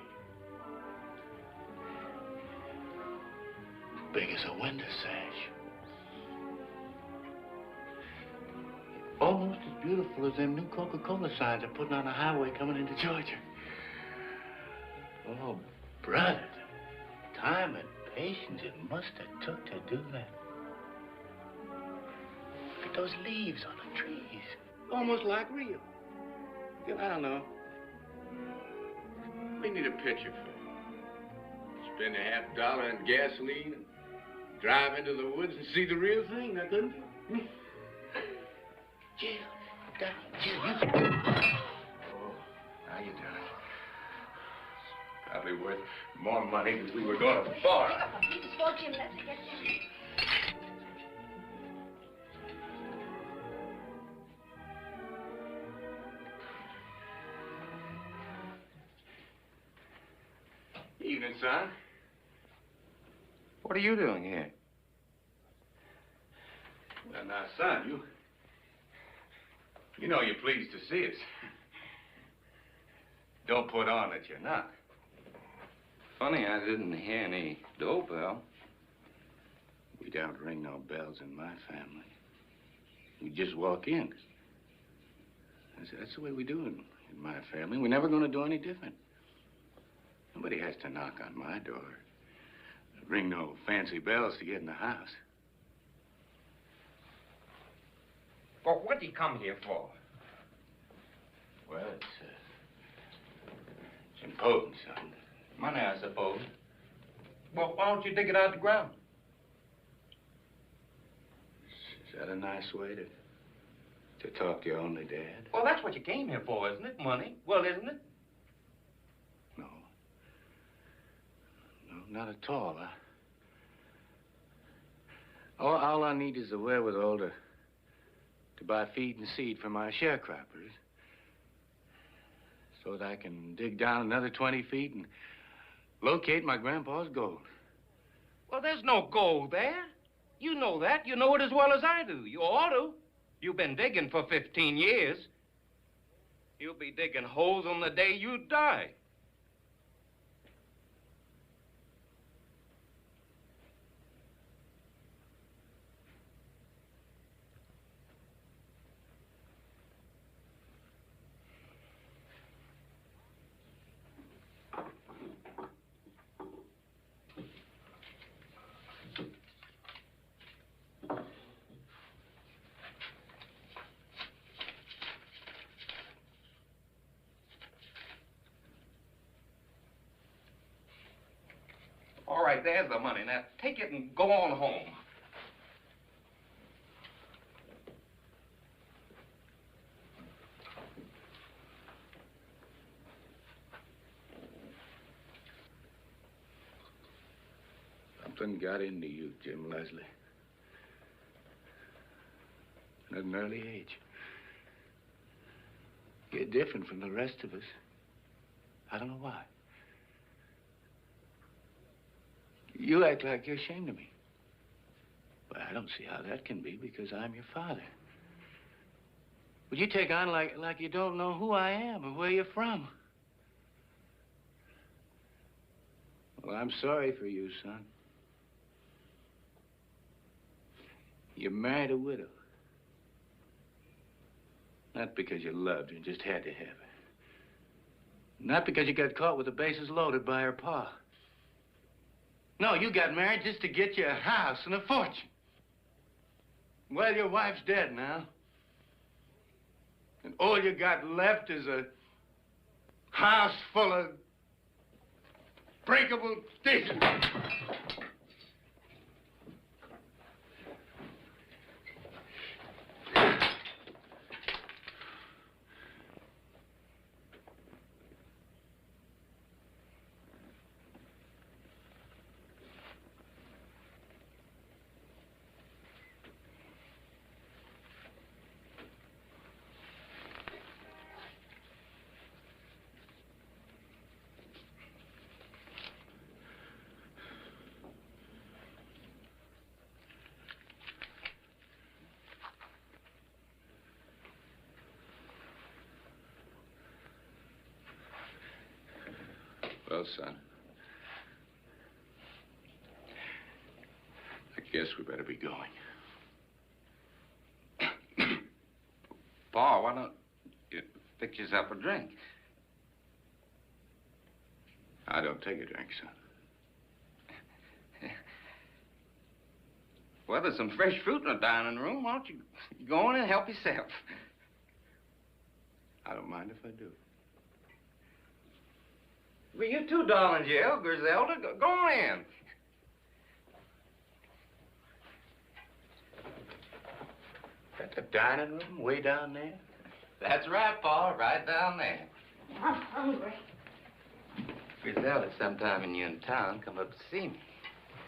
Big as a window sash. Almost as beautiful as them new Coca-Cola signs they're putting on the highway coming into Georgia. Oh, brother, the time and patience it must have took to do that. Look at those leaves on the trees. Almost like real. I don't know. We need a picture for it. Spend $50 on gasoline and drive into the woods and see the real thing, now couldn't you? Jill, Jill, you... Oh, now you're done. Probably worth more money than we were going to borrow. Pick up a piece for Jim. Let's get him. Evening, son. What are you doing here? Well, now, son, you know you're pleased to see us. Don't put on that you're not. Funny, I didn't hear any doorbell. We don't ring no bells in my family. We just walk in. That's the way we do it in my family. We're never going to do any different. Nobody has to knock on my door. Ring no fancy bells to get in the house. Well, what did he come here for? Well, it's important, son. Money, I suppose. Well, why don't you dig it out of the ground? Is that a nice way to talk to your only dad? Well, that's what you came here for, isn't it? Money. Well, isn't it? No, not at all. All I need is the wherewithal to buy feed and seed for my sharecroppers so that I can dig down another 20 feet and locate my grandpa's gold. Well, there's no gold there. You know that. You know it as well as I do. You ought to. You've been digging for 15 years. You'll be digging holes on the day you die. All right, there's the money. Now, take it and go on home. Something got into you, Jim Leslie. At an early age. You're different from the rest of us. I don't know why. You act like you're ashamed of me. But I don't see how that can be because I'm your father. But you take on like you don't know who I am or where you're from. Well, I'm sorry for you, son. You married a widow. Not because you loved her and just had to have her. Not because you got caught with the bases loaded by her pa. No, you got married just to get you a house and a fortune. Well, your wife's dead now. And all you got left is a house full of breakable dishes. Well, son, I guess we better be going. Pa, why don't you fix yourself a drink? I don't take a drink, son. Well, there's some fresh fruit in the dining room. Why don't you go on and help yourself? I don't mind if I do. Well, you too, darling Jill, Griselda. Go on in. That's the dining room way down there? That's right, Pa, right down there. I'm hungry. Griselda, sometime when you're in town, come up to see me.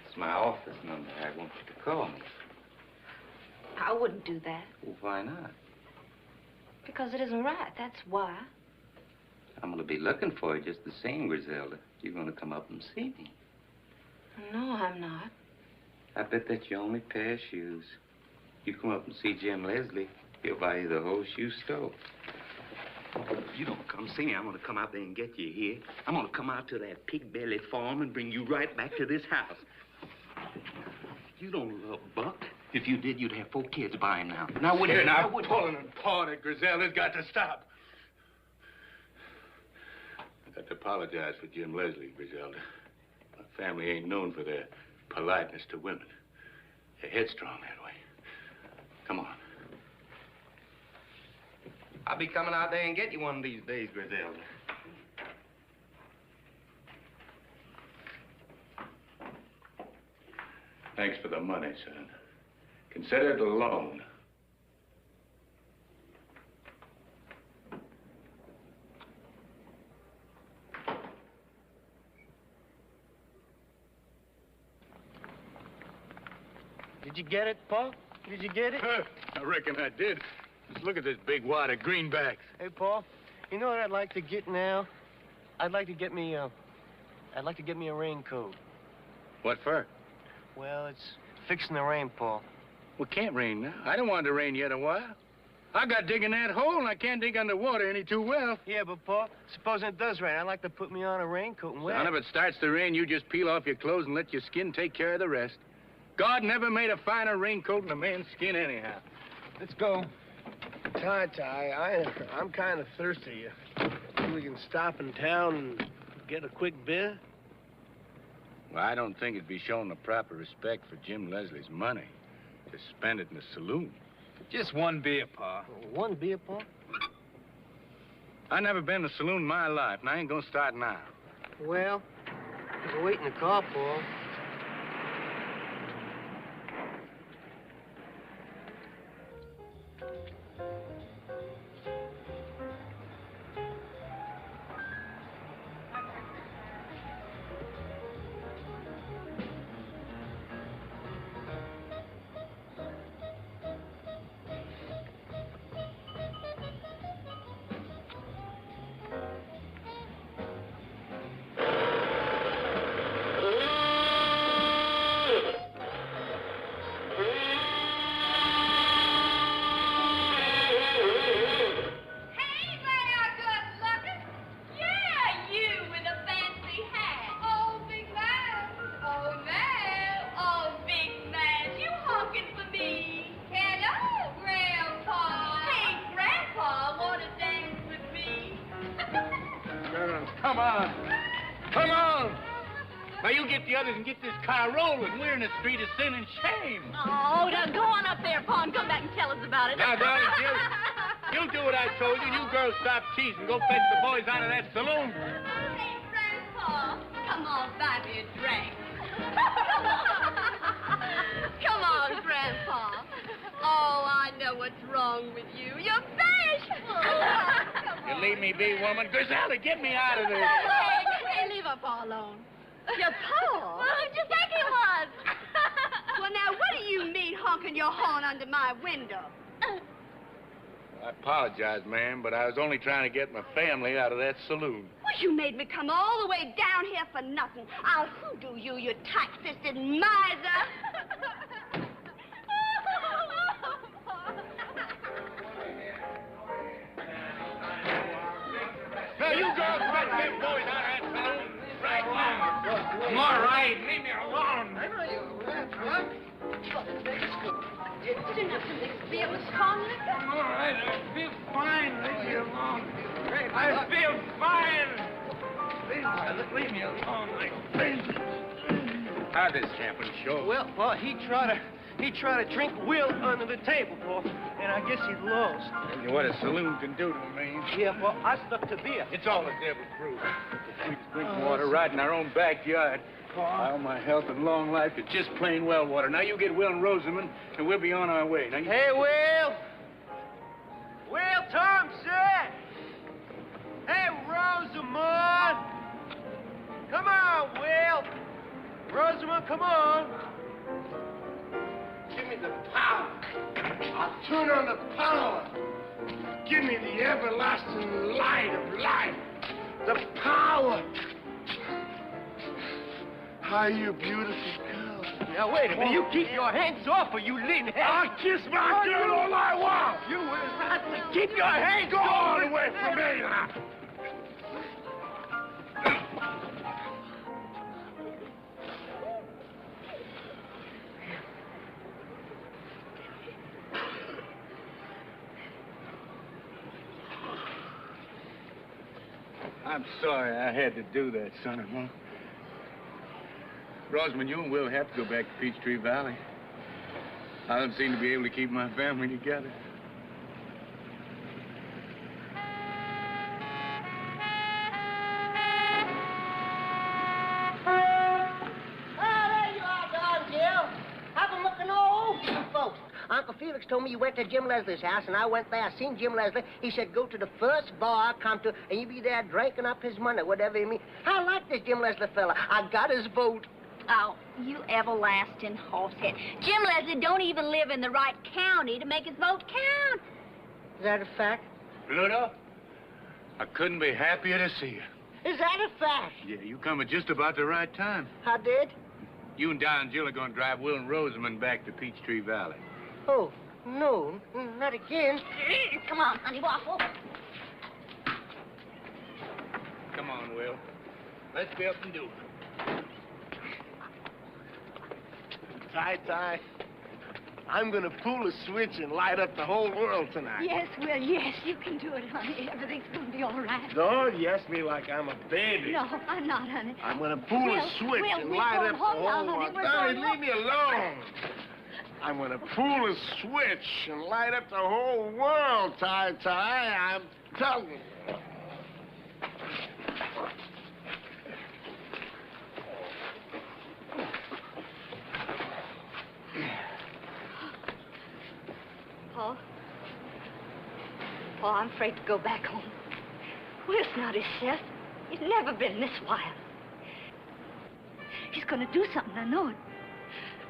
It's my office number. I want you to call me. I wouldn't do that. Well, why not? Because it isn't right, that's why. I'm going to be looking for you just the same, Griselda. You're going to come up and see me. No, I'm not. I bet that's your only pair of shoes. You come up and see Jim Leslie, he'll buy you the whole shoe store. If you don't come see me, I'm going to come out there and get you here. I'm going to come out to that pig belly farm and bring you right back to this house. You don't love Buck. If you did, you'd have 4 kids by him now. Now, wouldn't you? Now, pulling and pawing at Griselda's got to stop. I got to apologize for Jim Leslie, Griselda. My family ain't known for their politeness to women. They're headstrong that way. Come on. I'll be coming out there and get you one of these days, Griselda. Thanks for the money, son. Consider it a loan. Did you get it, Pa? Did you get it? I reckon I did. Just look at this big wad of greenbacks. Hey, Pa, you know what I'd like to get now? I'd like to get me a raincoat. What for? Well, it's fixing the rain, Pa. Well, it can't rain now. I don't want it to rain yet a while. I got digging that hole, and I can't dig underwater any too well. Yeah, but, Pa, supposing it does rain, I'd like to put me on a raincoat and wear Son, if it starts to rain, you just peel off your clothes and let your skin take care of the rest. God never made a finer raincoat than a man's skin anyhow. Let's go. Ty, I'm kind of thirsty. Think we can stop in town and get a quick beer? Well, I don't think it'd be showing the proper respect for Jim Leslie's money to spend it in the saloon. Just one beer, Pa. One beer, Pa? I never been to a saloon in my life, and I ain't gonna start now. Well, we'll wait in the car, Pa. Come on. Come on. Now, you get the others and get this car rolling. We're in the street of sin and shame. Oh, now go on up there, Pa, and come back and tell us about it. Now, darling, you do what I told you. You girls stop teasing. Go fetch the boys out of that saloon. Hey, Grandpa, come on, buy me a drink. Come on, Grandpa. Oh, I know what's wrong with you. You're bashful. You leave me be, woman. Griselda, get me out of there. Hey, leave our Pa alone. Your Pa? Who'd you think he was? Well, now, what do you mean honking your horn under my window? I apologize, ma'am, but I was only trying to get my family out of that saloon. Well, you made me come all the way down here for nothing. I'll hoodoo you, you tight-fisted miser. Now, you girls let them boys out of that saloon right now. I'm all right. Leave me alone. I know you huh? Didn't have to be able to strong liquor. I'm all right. I feel fine. Leave me alone. I feel fine. Leave me alone. How'd this happen, Shaw? Well, Pa, he tried to drink Will under the table, Pa, and I guess he lost. And what a saloon can do to a man. Yeah, well, I stuck to beer. It's all the devil's brew. The sweet drinking water right in our own backyard. All my health and long life is just plain well water. Now you get Will and Rosamond, and we'll be on our way. Now you... Hey, Will! Will Thompson! Hey, Rosamond! Come on, Will! Rosamond, come on! Give me the power. I'll turn on the power. Give me the everlasting light of life. The power. How you beautiful girl. Now, wait a minute. You keep your hands off or you lean head. I'll kiss my girl all I want. You will not to keep your hands Go off. all away from me now. I'm sorry I had to do that, son-in-law. Rosamond, you and Will have to go back to Peachtree Valley. I don't seem to be able to keep my family together. There you are, Don Jill. I've been looking all over you folks. Uncle Felix told me you went to Jim Leslie's house, and I went there. I seen Jim Leslie. He said go to the first bar I come to, and you be there drinking up his money, whatever you mean. I like this Jim Leslie fella. I got his vote. Oh, you everlasting horsehead. Jim Leslie don't even live in the right county to make his vote count. Is that a fact? Pluto, I couldn't be happier to see you. Is that a fact? Yeah, you come at just about the right time. I did? You and Don and Jill are going to drive Will and Rosamond back to Peachtree Valley. Oh, no, not again. Come on, honey waffle. Come on, Will. Let's be up and do it. Ty, I'm gonna pull a switch and light up the whole world tonight. Yes, Will, yes, you can do it, honey. Everything's gonna be all right. Don't yes me like I'm a baby. No, I'm not, honey. I'm gonna pull a switch and light up the whole world. Donnie, leave me alone. I'm gonna pull a switch and light up the whole world, Ty. I'm telling you. Paul, I'm afraid to go back home. Will's not himself. He's never been this wild. He's gonna do something, I know it.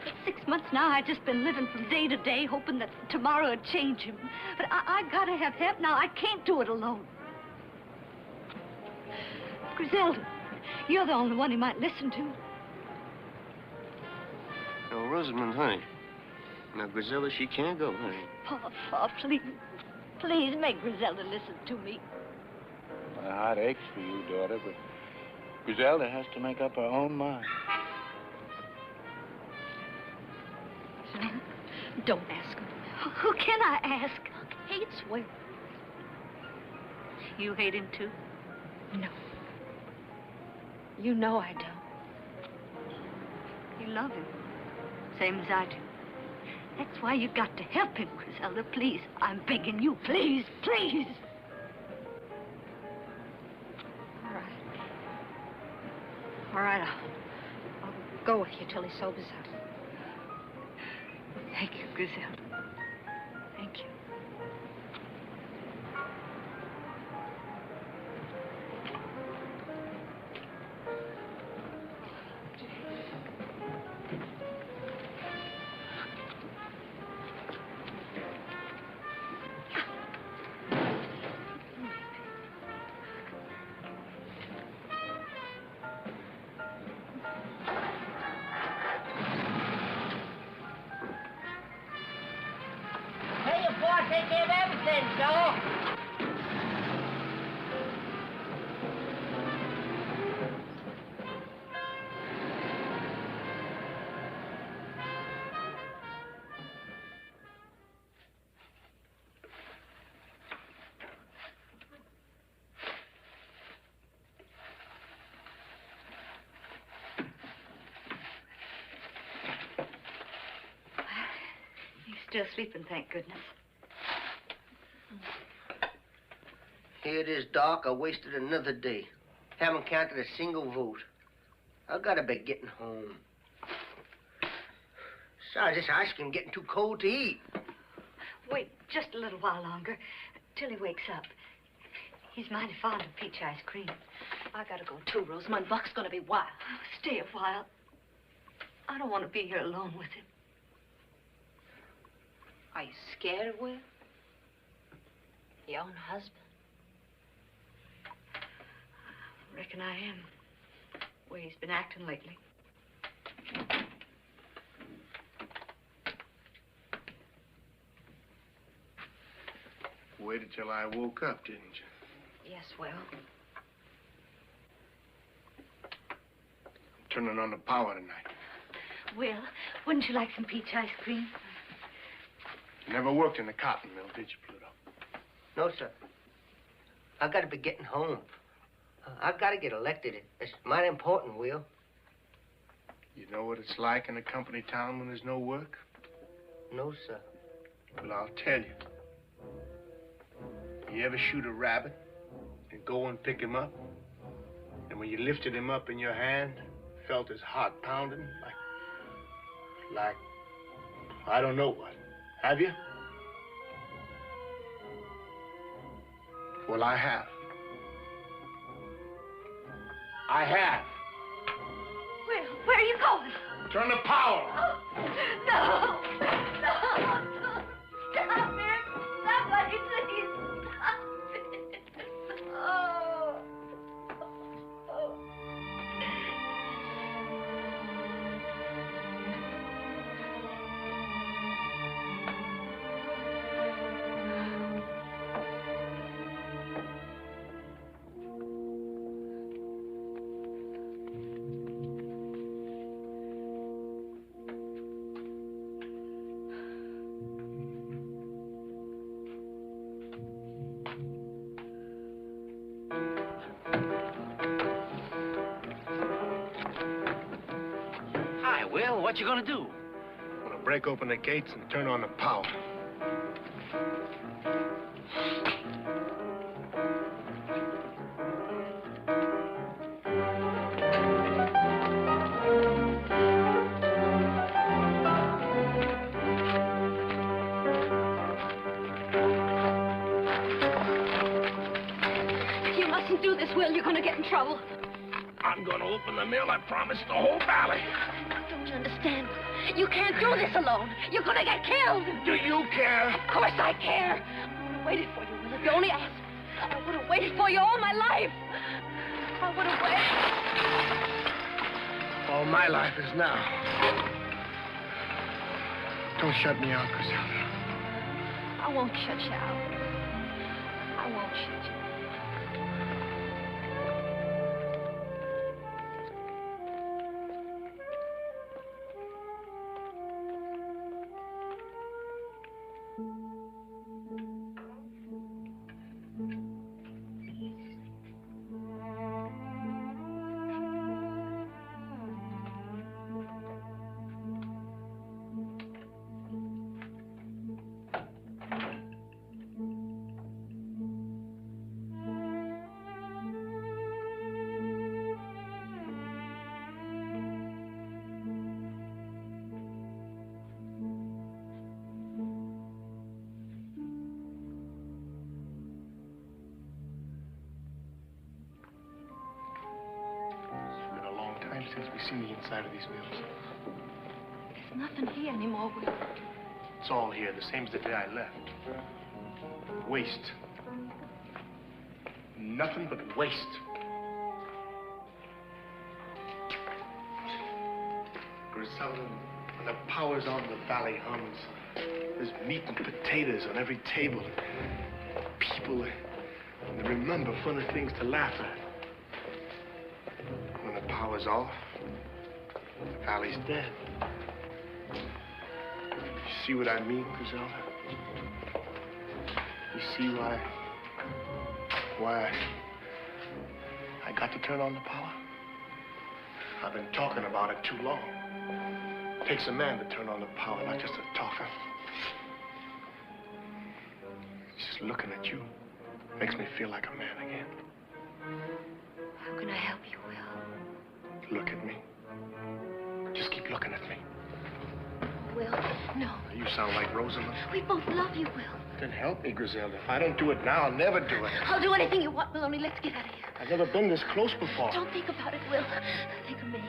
For 6 months now, I've just been living from day to day, hoping that tomorrow would change him. But I gotta have help now. I can't do it alone. Griselda, you're the only one he might listen to. Oh, Rosamond, honey. Now, Griselda, she can't go, honey. Paul, please. Please make Griselda listen to me. My heart aches for you, daughter, but Griselda has to make up her own mind. No, don't ask him. Who can I ask? He hates Will. You hate him, too? No. You know I don't. You love him, same as I do. That's why you got to help him, Griselda. Please, I'm begging you. Please, please. All right, I'll go with you till he sobers up. Thank you, Griselda. Thank you. Take care of everything, Joe. You're still sleeping, thank goodness. Here it is, Doc. I wasted another day. Haven't counted a single vote. I gotta be getting home. Besides, this ice cream getting too cold to eat. Wait just a little while longer, till he wakes up. He's mighty fond of peach ice cream. I gotta go too, Rosamund. Buck's gonna be wild. Stay a while. I don't want to be here alone with him. Are you scared, Will? Your own husband? Reckon I am. The way he's been acting lately. Waited till I woke up, didn't you? Yes, Will. I'm turning on the power tonight. Will, wouldn't you like some peach ice cream? You never worked in the cotton mill, did you, Pluto? No, sir. I gotta be getting home. I gotta get elected. It's mighty important, Will. You know what it's like in a company town when there's no work? No, sir. Well, I'll tell you. You ever shoot a rabbit and go and pick him up? And when you lifted him up in your hand, felt his heart pounding like, I don't know what. Have you? Well, I have. I have. Will, where are you going? Turn the power. Oh, no! No! Stop it! Somebody, please! Stop it! Oh! Oh! Hi, Will. What you gonna do? I'm gonna break open the gates and turn on the power. You mustn't do this, Will. You're gonna get in trouble. I'm gonna open the mill, I promise, the whole valley. Don't you understand? You can't do this alone. You're gonna get killed. Do you care? Of course I care. I would have waited for you, Will, if you only asked. I would have waited for you all my life. I would have waited. All my life is now. Don't shut me out, Griselda. I won't shut you out. I won't shut you out. since we've seen the inside of these mills? There's nothing here anymore, Will. It's all here, the same as the day I left. Waste. Nothing but waste. Griselda, when the power's on, the valley hums. There's meat and potatoes on every table. People, they remember funny things to laugh at. When the power's off, the valley's dead. You see what I mean, Griselda? You see why I got to turn on the power? I've been talking about it too long. It takes a man to turn on the power, not just a talker. Just looking at you makes me feel like a man again. How can I help you, Will? Look at me. Just keep looking at me. Will, no. You sound like Rosamond. We both love you, Will. Then help me, Griselda. If I don't do it now, I'll never do it. I'll do anything you want, Will, only let's get out of here. I've never been this close before. Don't think about it, Will. Think of me.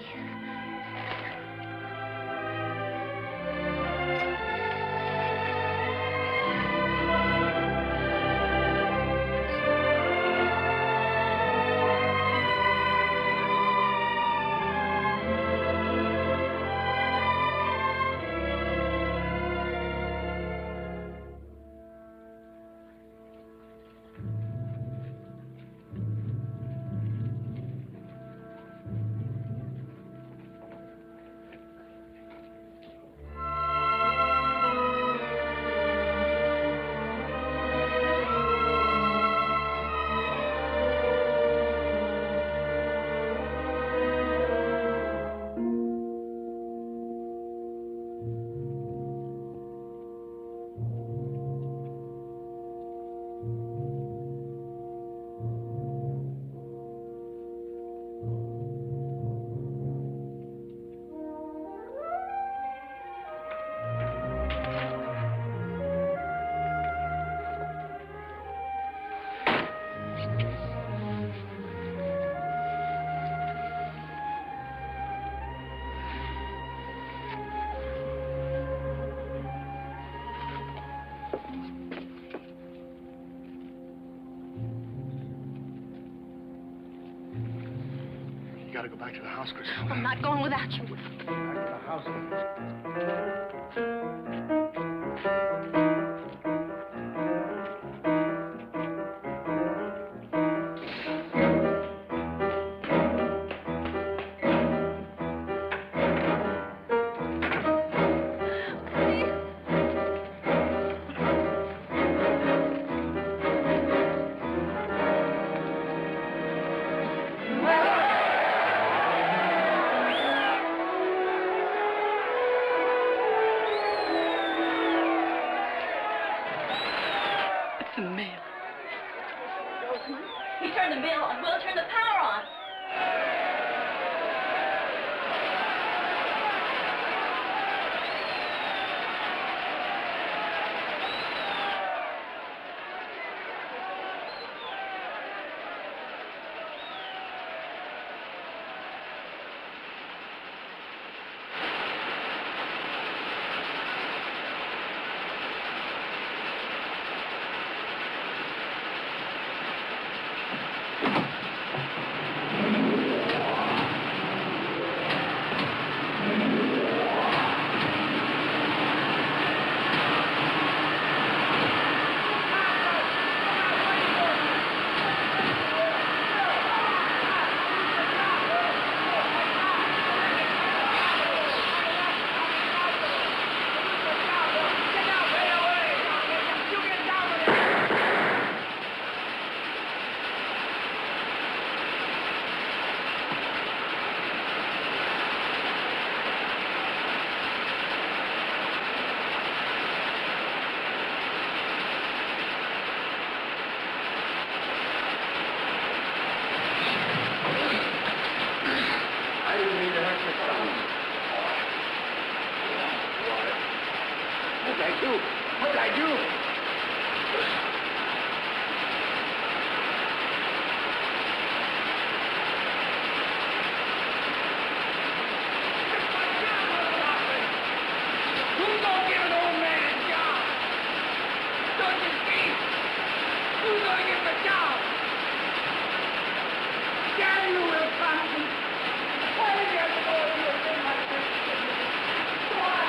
You gotta go back to the house, Griselda. I'm not going without you, Will. Back to the house. The mill. You turn the mill on. We'll turn the power on. What did I do? What did I do? you will find me. Why did you have to go into a thing like this? Why?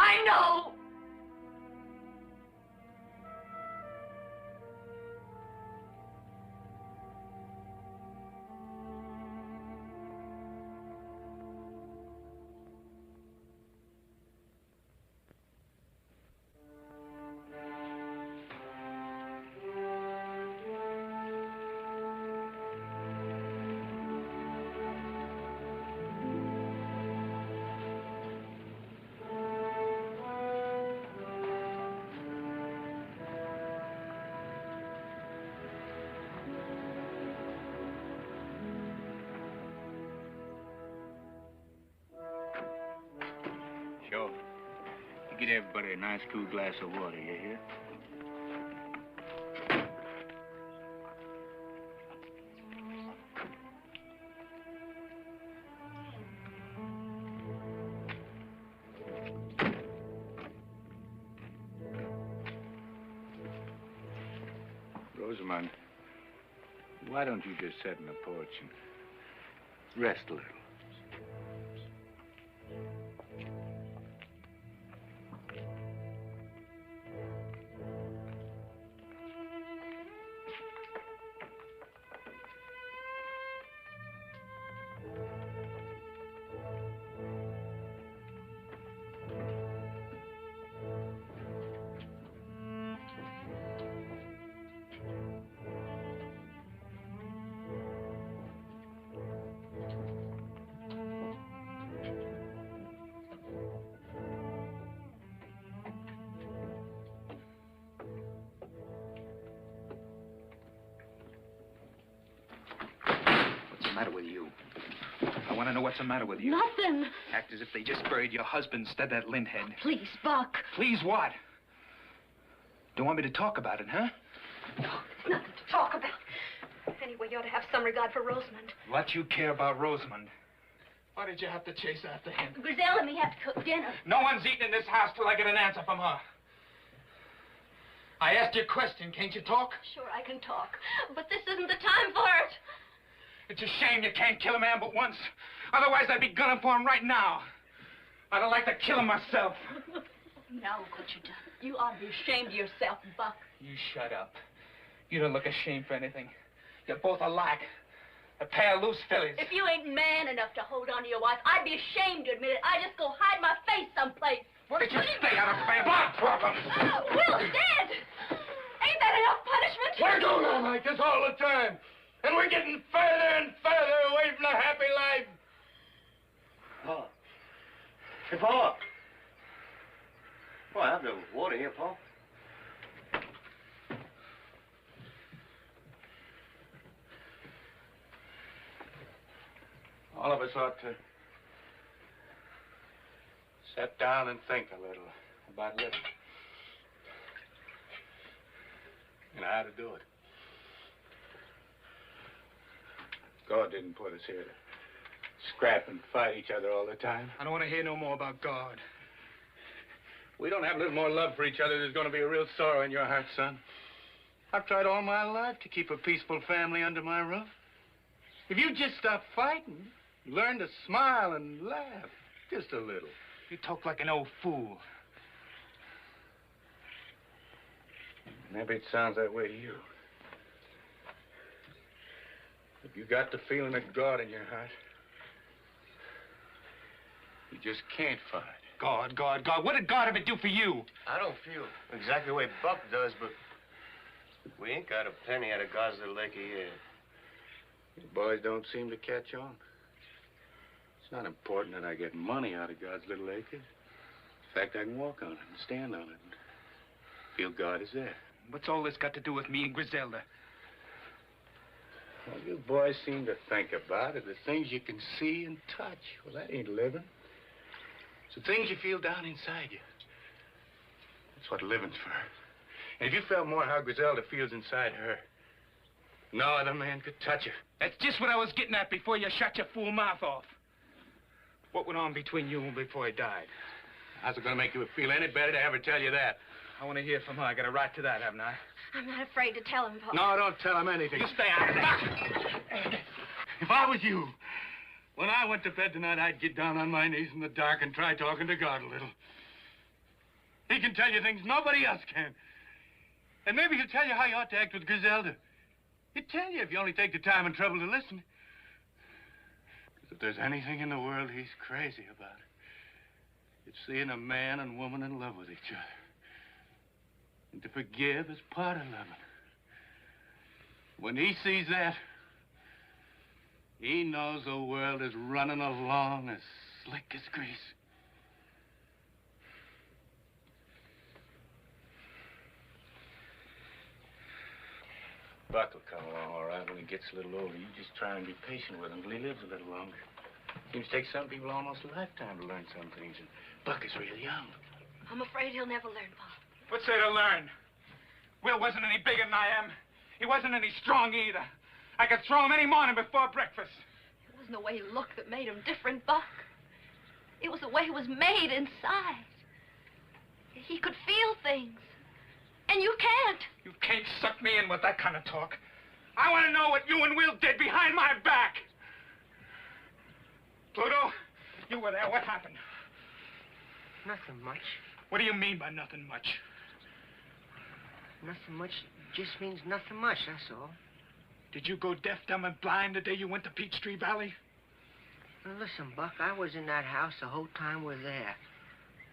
I know. Sure. You get everybody a nice cool glass of water, you hear? Rosamond, why don't you just sit on the porch and rest a little? What's the matter with you? I want to know what's the matter with you. Nothing. Act as if they just buried your husband instead of that linthead. Please, Buck. Please what? Don't want me to talk about it, huh? Nothing to talk about. anyway, you ought to have some regard for Rosamond. What you care about Rosamond? Why did you have to chase after him? Griselda and me have to cook dinner. No one's eating in this house till I get an answer from her. I asked you a question. Can't you talk? Sure, I can talk, but this isn't the time for it. It's a shame you can't kill a man but once. Otherwise, I'd be gunning for him right now. I'd have liked to kill him myself. Now look what you done. You ought to be ashamed of yourself, Buck. You shut up. You don't look ashamed for anything. You're both alike. A pair of loose fillies. If you ain't man enough to hold on to your wife, I'd be ashamed to admit it. I'd just go hide my face someplace. Why did you stay out of my blood problems? Will's dead. Ain't that enough punishment? We're going on like this all the time. And we're getting further and further away from the happy life. Paul. Hey, Paul. Boy, I have no water here, Paul. All of us ought to sit down and think a little about living. And how to do it. God didn't put us here to scrap and fight each other all the time. I don't want to hear no more about God. We don't have a little more love for each other, there's going to be a real sorrow in your heart, son. I've tried all my life to keep a peaceful family under my roof. If you just stop fighting, learn to smile and laugh, just a little. You talk like an old fool. Maybe it sounds that way to you. But you got the feeling of God in your heart. You just can't fight. God, God, God. What did God ever do for you? I don't feel exactly the way Buck does, but we ain't got a penny out of God's little acre yet. You boys don't seem to catch on. It's not important that I get money out of God's little acre. In fact, I can walk on it and stand on it and feel God is there. What's all this got to do with me and Griselda? Well, you boys seem to think about it, the things you can see and touch. Well, that ain't living. It's the things you feel down inside you. That's what living's for. And if you felt more how Griselda feels inside her, no other man could touch her. That's just what I was getting at before you shut your fool mouth off. What went on between you and before he died? How's it going to make you feel any better to ever tell you that? I want to hear from her. I got a right to that, haven't I? I'm not afraid to tell him, Paul. No, don't tell him anything. You stay out of it. If I was you, when I went to bed tonight, I'd get down on my knees in the dark and try talking to God a little. He can tell you things nobody else can. And maybe he'll tell you how you ought to act with Griselda. He'd tell you if you only take the time and trouble to listen. Because if there's anything in the world he's crazy about, it's seeing a man and woman in love with each other. And to forgive is part of loving. When he sees that, he knows the world is running along as slick as grease. Buck will come along all right when he gets a little older. You just try and be patient with him till he lives a little longer. Seems to take some people almost a lifetime to learn some things, and Buck is really young. I'm afraid he'll never learn, Paul. What's there to learn? Will wasn't any bigger than I am. He wasn't any strong either. I could throw him any morning before breakfast. It wasn't the way he looked that made him different, Buck. It was the way he was made inside. He could feel things. And you can't. You can't suck me in with that kind of talk. I want to know what you and Will did behind my back. Pluto, you were there. What happened? Nothing much. What do you mean by nothing much? Nothing much just means nothing much, that's all. Did you go deaf, dumb, and blind the day you went to Peachtree Valley? Now, listen, Buck, I was in that house the whole time we're there.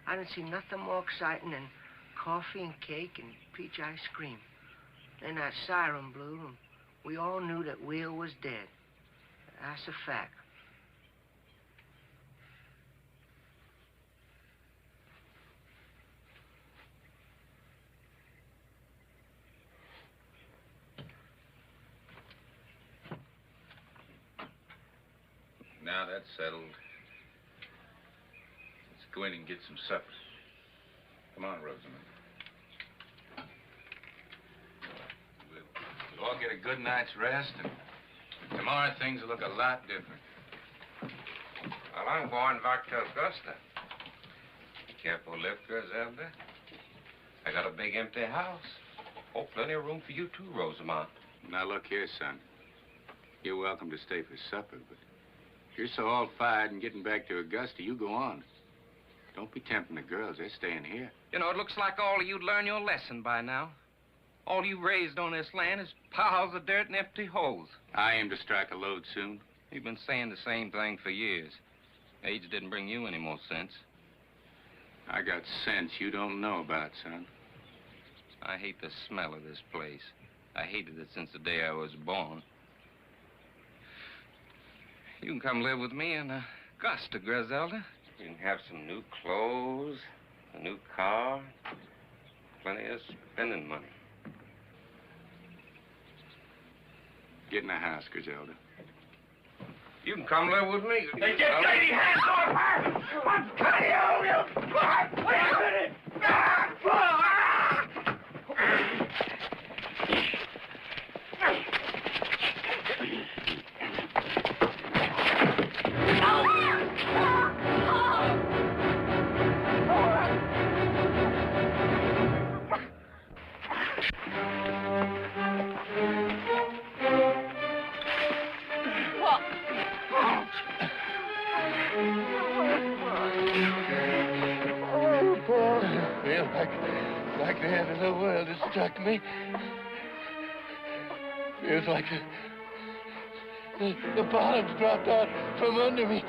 I didn't see nothing more exciting than coffee and cake and peach ice cream. Then that siren blew, and we all knew that Will was dead. That's a fact. Now that's settled. Let's go in and get some supper. Come on, Rosamond. We'll all get a good night's rest, and tomorrow things will look a lot different. Well, I'm going back to Augusta. Careful lift, Griselda. I got a big empty house. Oh, plenty of room for you too, Rosamond. Now, look here, son. You're welcome to stay for supper, but if you're so all fired and getting back to Augusta, you go on. Don't be tempting the girls. They're staying here. You know, it looks like all of you'd learn your lesson by now. All you raised on this land is piles of dirt and empty holes. I aim to strike a lode soon. You've been saying the same thing for years. Age didn't bring you any more sense. I got sense you don't know about, son. I hate the smell of this place. I hated it since the day I was born. You can come live with me in Augusta, Griselda. You can have some new clothes, a new car, plenty of spending money. Get in the house, Griselda. You can come live with me. Hey, get dirty hands off her! I'm cutting you! Wait a minute! Like the end of the world has struck me. Feels like the bottom's dropped out from under me.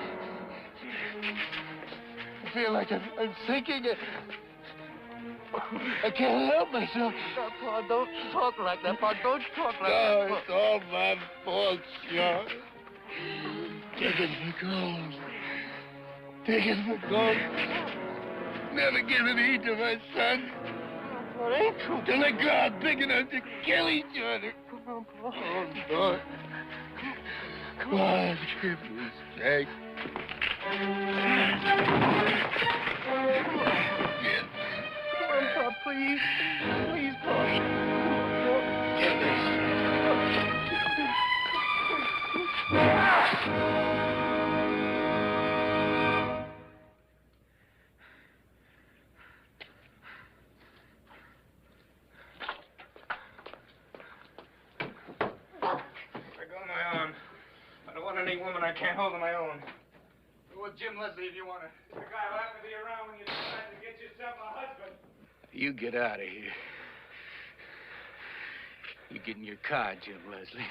I feel like I'm sinking. I can't help myself. Pa, don't talk like that, Pa. Don't talk like that. No, it's all my fault, Sean. Digging for gold. Digging for gold. Never given heed to my son. Well, it ain't true. Till they grow out big enough to kill each other. Come on, Pa. Oh, Lord. Come on, for goodness sake. Come on, Pa, please. Please, Pa. Get this. Any woman I can't hold on my own. Go with Jim Leslie if you want to. The guy will have to be around when you decide to get yourself a husband. You get out of here. You get in your car, Jim Leslie.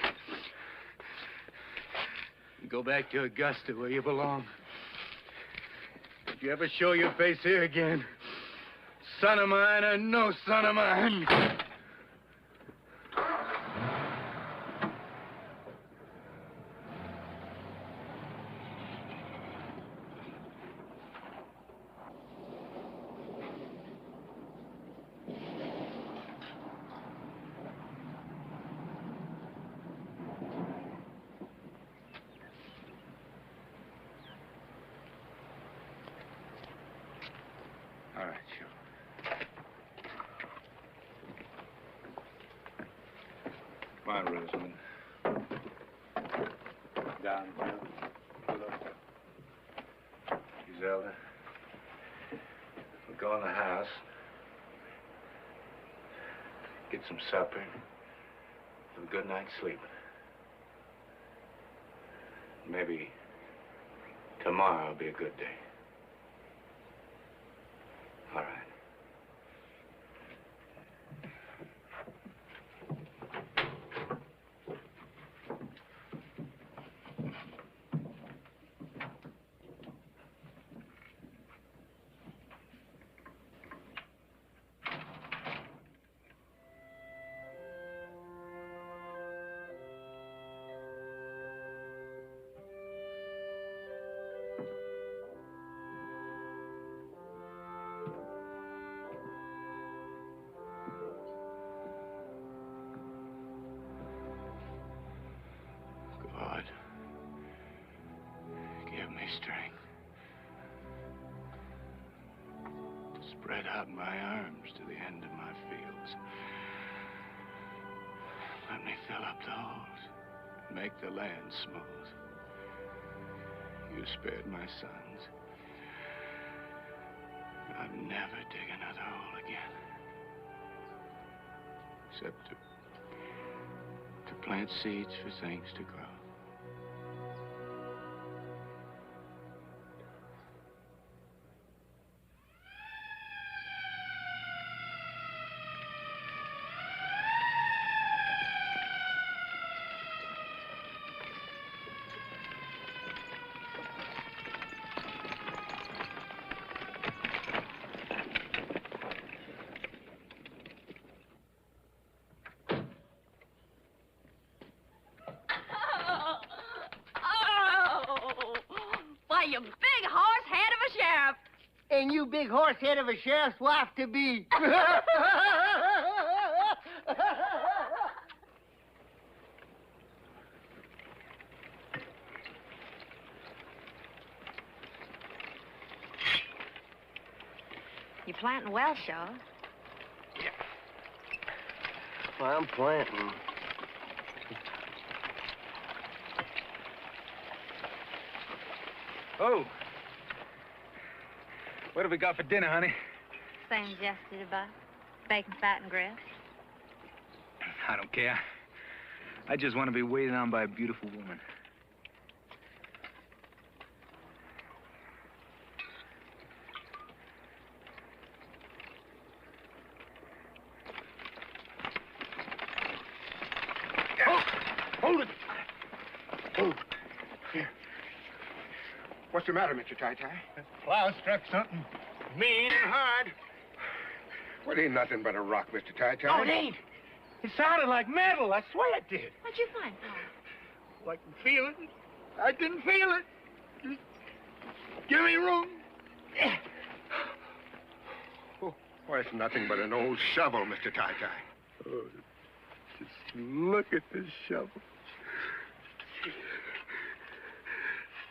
You go back to Augusta where you belong. If you ever show your face here again, son of mine or no son of mine. All right, sure. Come on, Rosamond. Down, Bill. Griselda. We'll go in the house. Get some supper. Have a good night's sleep. Maybe tomorrow will be a good day. All right. God, give me strength to spread out my arms to the end of my fields. Let me throw fill up the holes, make the land smooth. You spared my sons. I'll never dig another hole again. Except to plant seeds for things to grow. You big horse head of a sheriff. And you big horse head of a sheriff's wife to be. You planting well, Shaw. Yeah. Well, I'm planting. Oh. What have we got for dinner, honey? Same as yesterday, boss. Bacon, fat, and grits. I don't care. I just want to be waited on by a beautiful woman. Hold it! Oh, here. What's the matter, Mr. Ty-Ty? The plow struck something mean and hard. Well, it ain't nothing but a rock, Mr. Ty-Ty. No, it ain't. It sounded like metal. I swear it did. What'd you find, Paul? Well, I can feel it. I can feel it. Just give me room. Oh, why, it's nothing but an old shovel, Mr. Ty-Ty. Oh, just look at this shovel.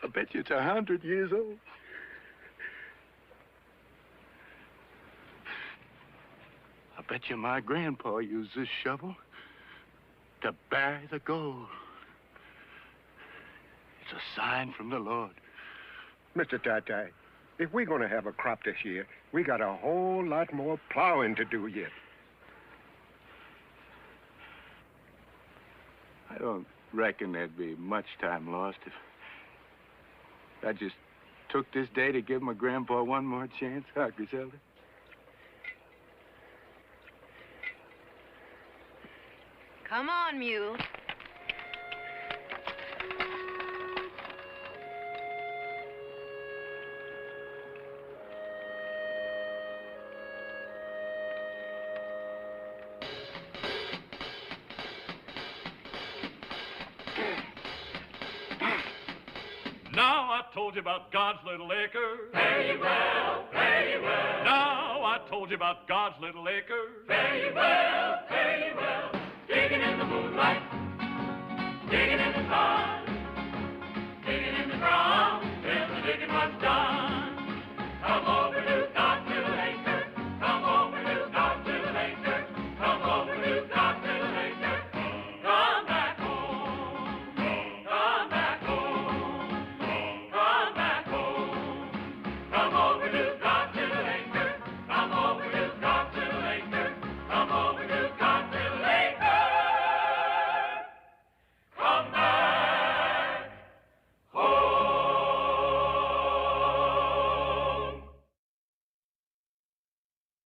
I bet you it's 100 years old. I bet you my grandpa used this shovel to bury the gold. It's a sign from the Lord. Mr. Ty-Ty, if we're going to have a crop this year, we got a whole lot more plowing to do yet. I don't reckon there'd be much time lost if I just took this day to give my grandpa one more chance, huh, Griselda? Come on, mule. Now I told you about God's little acre. Fare ye well, fare ye well. Now I told you about God's little acre. Fare ye well, fare ye well. Digging in the moonlight, digging in the stars.